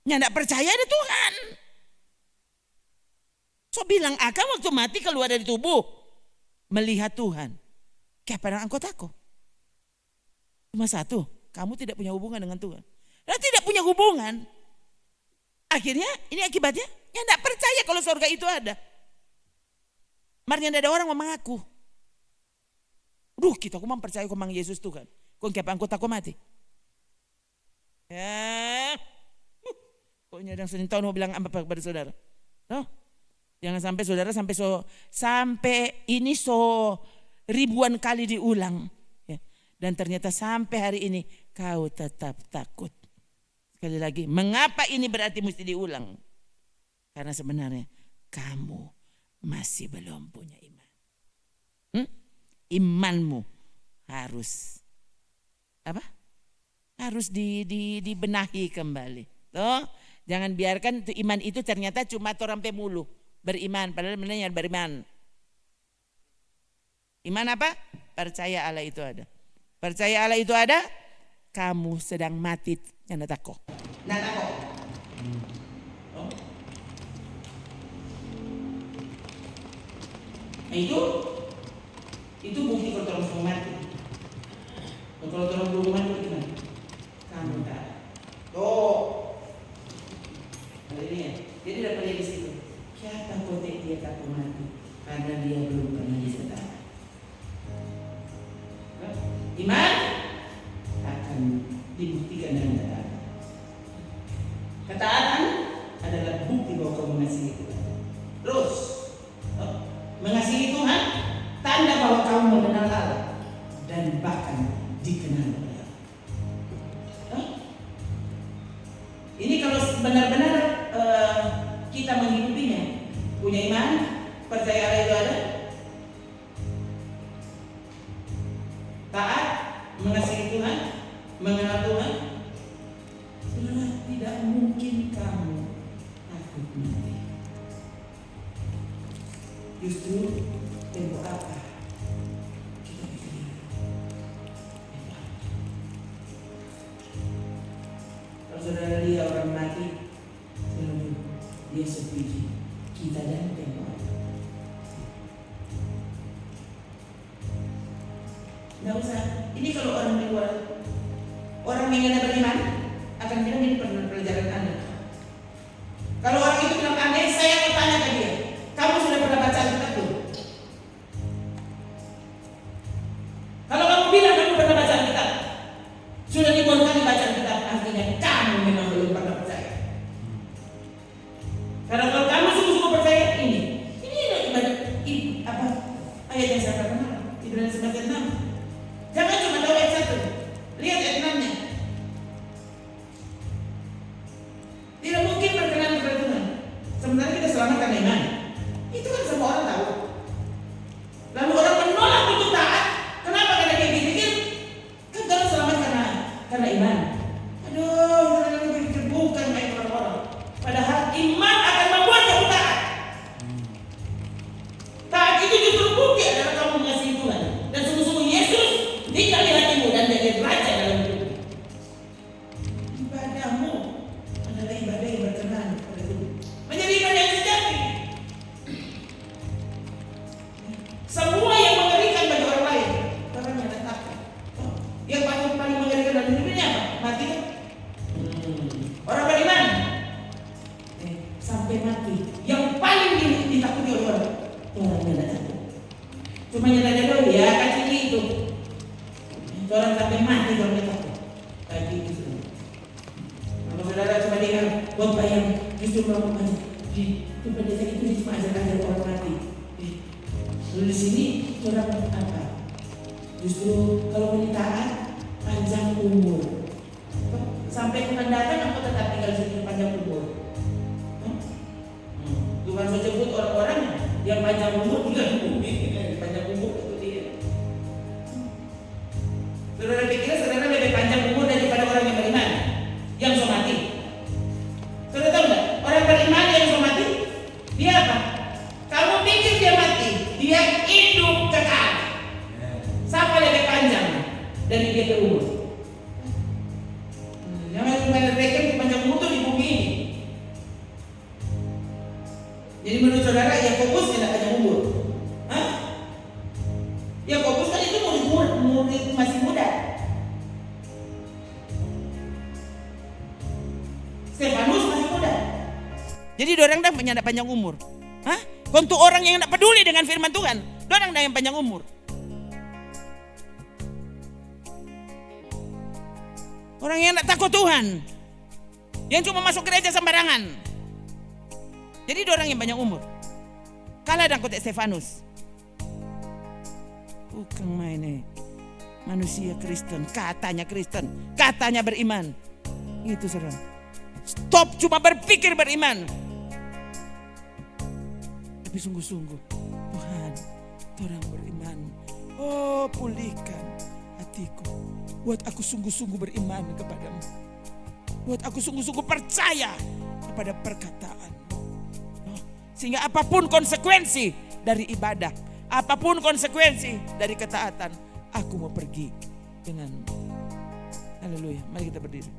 Yang tidak percaya ada Tuhan. So bilang akan waktu mati keluar dari tubuh. Melihat Tuhan. Kapan engkau takut? Cuma satu. Kamu tidak punya hubungan dengan Tuhan. Dan tidak punya hubungan. Akhirnya ini akibatnya. Yang tidak percaya kalau surga itu ada. Marnya ada orang mengaku. Kita memang percaya memang Yesus Tuhan. Kau kapan engkau takut mati? Ya. Pokoknya yang Senin tahun mau bilang apa kepada saudara? No? Jangan sampai saudara sampai ini ribuan kali diulang. Ya. Dan ternyata sampai hari ini kau tetap takut. Sekali lagi, mengapa ini berarti mesti diulang? Karena sebenarnya kamu masih belum punya iman. Imanmu harus apa? Harus dibenahi kembali. Tuh. Jangan biarkan iman itu ternyata cuma orang pemulu beriman, padahal sebenarnya beriman. Iman apa? Percaya Allah itu ada. Percaya Allah itu ada, kamu sedang mati yang takut. Nah, itu bukti kalau orang mau mati. Kalau orang belum mati gimana? Kamu tak. Ini ya. Jadi dapat lihat di situ. Siapa kotek dia takut mati? Karena dia belum pernah disertakan. Iman akan dibuktikan dengan ketaatan. Ketaatan adalah bukti bahwa kamu mengasihi Tuhan. Terus mengasihi Tuhan tanda bahwa kamu mengenal Allah dan bahkan dikenal oleh Allah. Ini kalau benar-benar kita menghidupinya, punya iman, percaya Allah itu ada, taat, mengasihi Tuhan, mengenal Tuhan, saudara, tidak mungkin kamu takut mati. Justru tembok apa kita bisa lihat? Kalau saudara lihat orang mati, dia sepiji, kita dan tembok. Nggak usah. Ini kalau orang di luar, orang yang tidak beriman akan bilang ini pelajaran Anda. Kalau orang itu bilang aneh, saya akan tanya ke dia, kamu sudah pernah baca Alkitab belum? Kalau kamu bilang kamu pernah baca Alkitab, sudah ribuan kali baca Alkitab, artinya kamu memang belum pernah percaya. Karena kalau kamu sungguh-sungguh percaya ini apa ayat yang saya kenal, Ibrani 11:6. Jangan cuma tahu ayat 1, lihat ayat 6-nya. Tidak mungkin berkenan kepada Tuhan sementara kita selamat karena iman. Itu kan semua orang tahu. Lalu orang menolak untuk taat. Kenapa? Karena dia pikir kan kalau selamat karena iman. Aduh, kita pikir bukan kayak orang-orang. Padahal iman akan membuat kamu taat. Taat itu justru bukti adalah kamu mengasihi Tuhan dan sungguh-sungguh Yesus tinggal di hatimu dan jadi raja dalam hidupmu. Ibadahmu adalah ibadah yang berkenan kepada Tuhan. Menjadi ibadah yang sejati. Semua yang mengerikan bagi orang lain, orang yang takut. Yang paling mengerikan dalam hidupnya apa? Mati kan? Orang beriman sampai mati. Yang paling ditakuti oleh orang yang tidak takut. Cuma nyata doang ya kacil itu. Orang sampai mati kalau dia takut. Kayak gitu. Kalau saudara cuma dengar khotbah yang justru melakukan di tempat desa itu cuma ajar-ajar orang mati. Lalu di sini orang apa? Justru kalau taat panjang umur. Sampai Tuhan datang aku tetap tinggal di sini panjang umur. Tuhan sudah sebut orang-orang yang panjang umur tinggal di bumi. Panjang umur itu dia. Saudara pikir saudara lebih panjang umur daripada orang yang beriman yang sudah mati. Saudara tahu nggak? Orang beriman yang sudah mati, dia apa? Kamu pikir dia mati, dia hidup kekal. Siapa lebih panjang dari dia berumur? Jangan cuma rekan panjang umur itu di bumi ini. Jadi menurut saudara Yakobus tidak panjang umur? Hah? Yakobus kan itu murid masih muda. Stefanus masih muda. Jadi dorang dah punya panjang umur. Hah? Untuk orang yang tidak peduli dengan firman Tuhan, dorang dah yang panjang umur. Orang yang tidak takut Tuhan, yang cuma masuk gereja sembarangan. Jadi dorang yang banyak umur. Kalah dan kotek Stefanus. Bukan main manusia Kristen, katanya beriman. Itu saudara. Stop cuma berpikir beriman. Tapi sungguh-sungguh, Tuhan, orang beriman. Oh, pulihkan hatiku. Buat aku sungguh-sungguh beriman kepadamu. Buat aku sungguh-sungguh percaya kepada perkataan-Mu. Sehingga apapun konsekuensi dari ibadah, apapun konsekuensi dari ketaatan, aku mau pergi dengan Haleluya. Mari kita berdiri.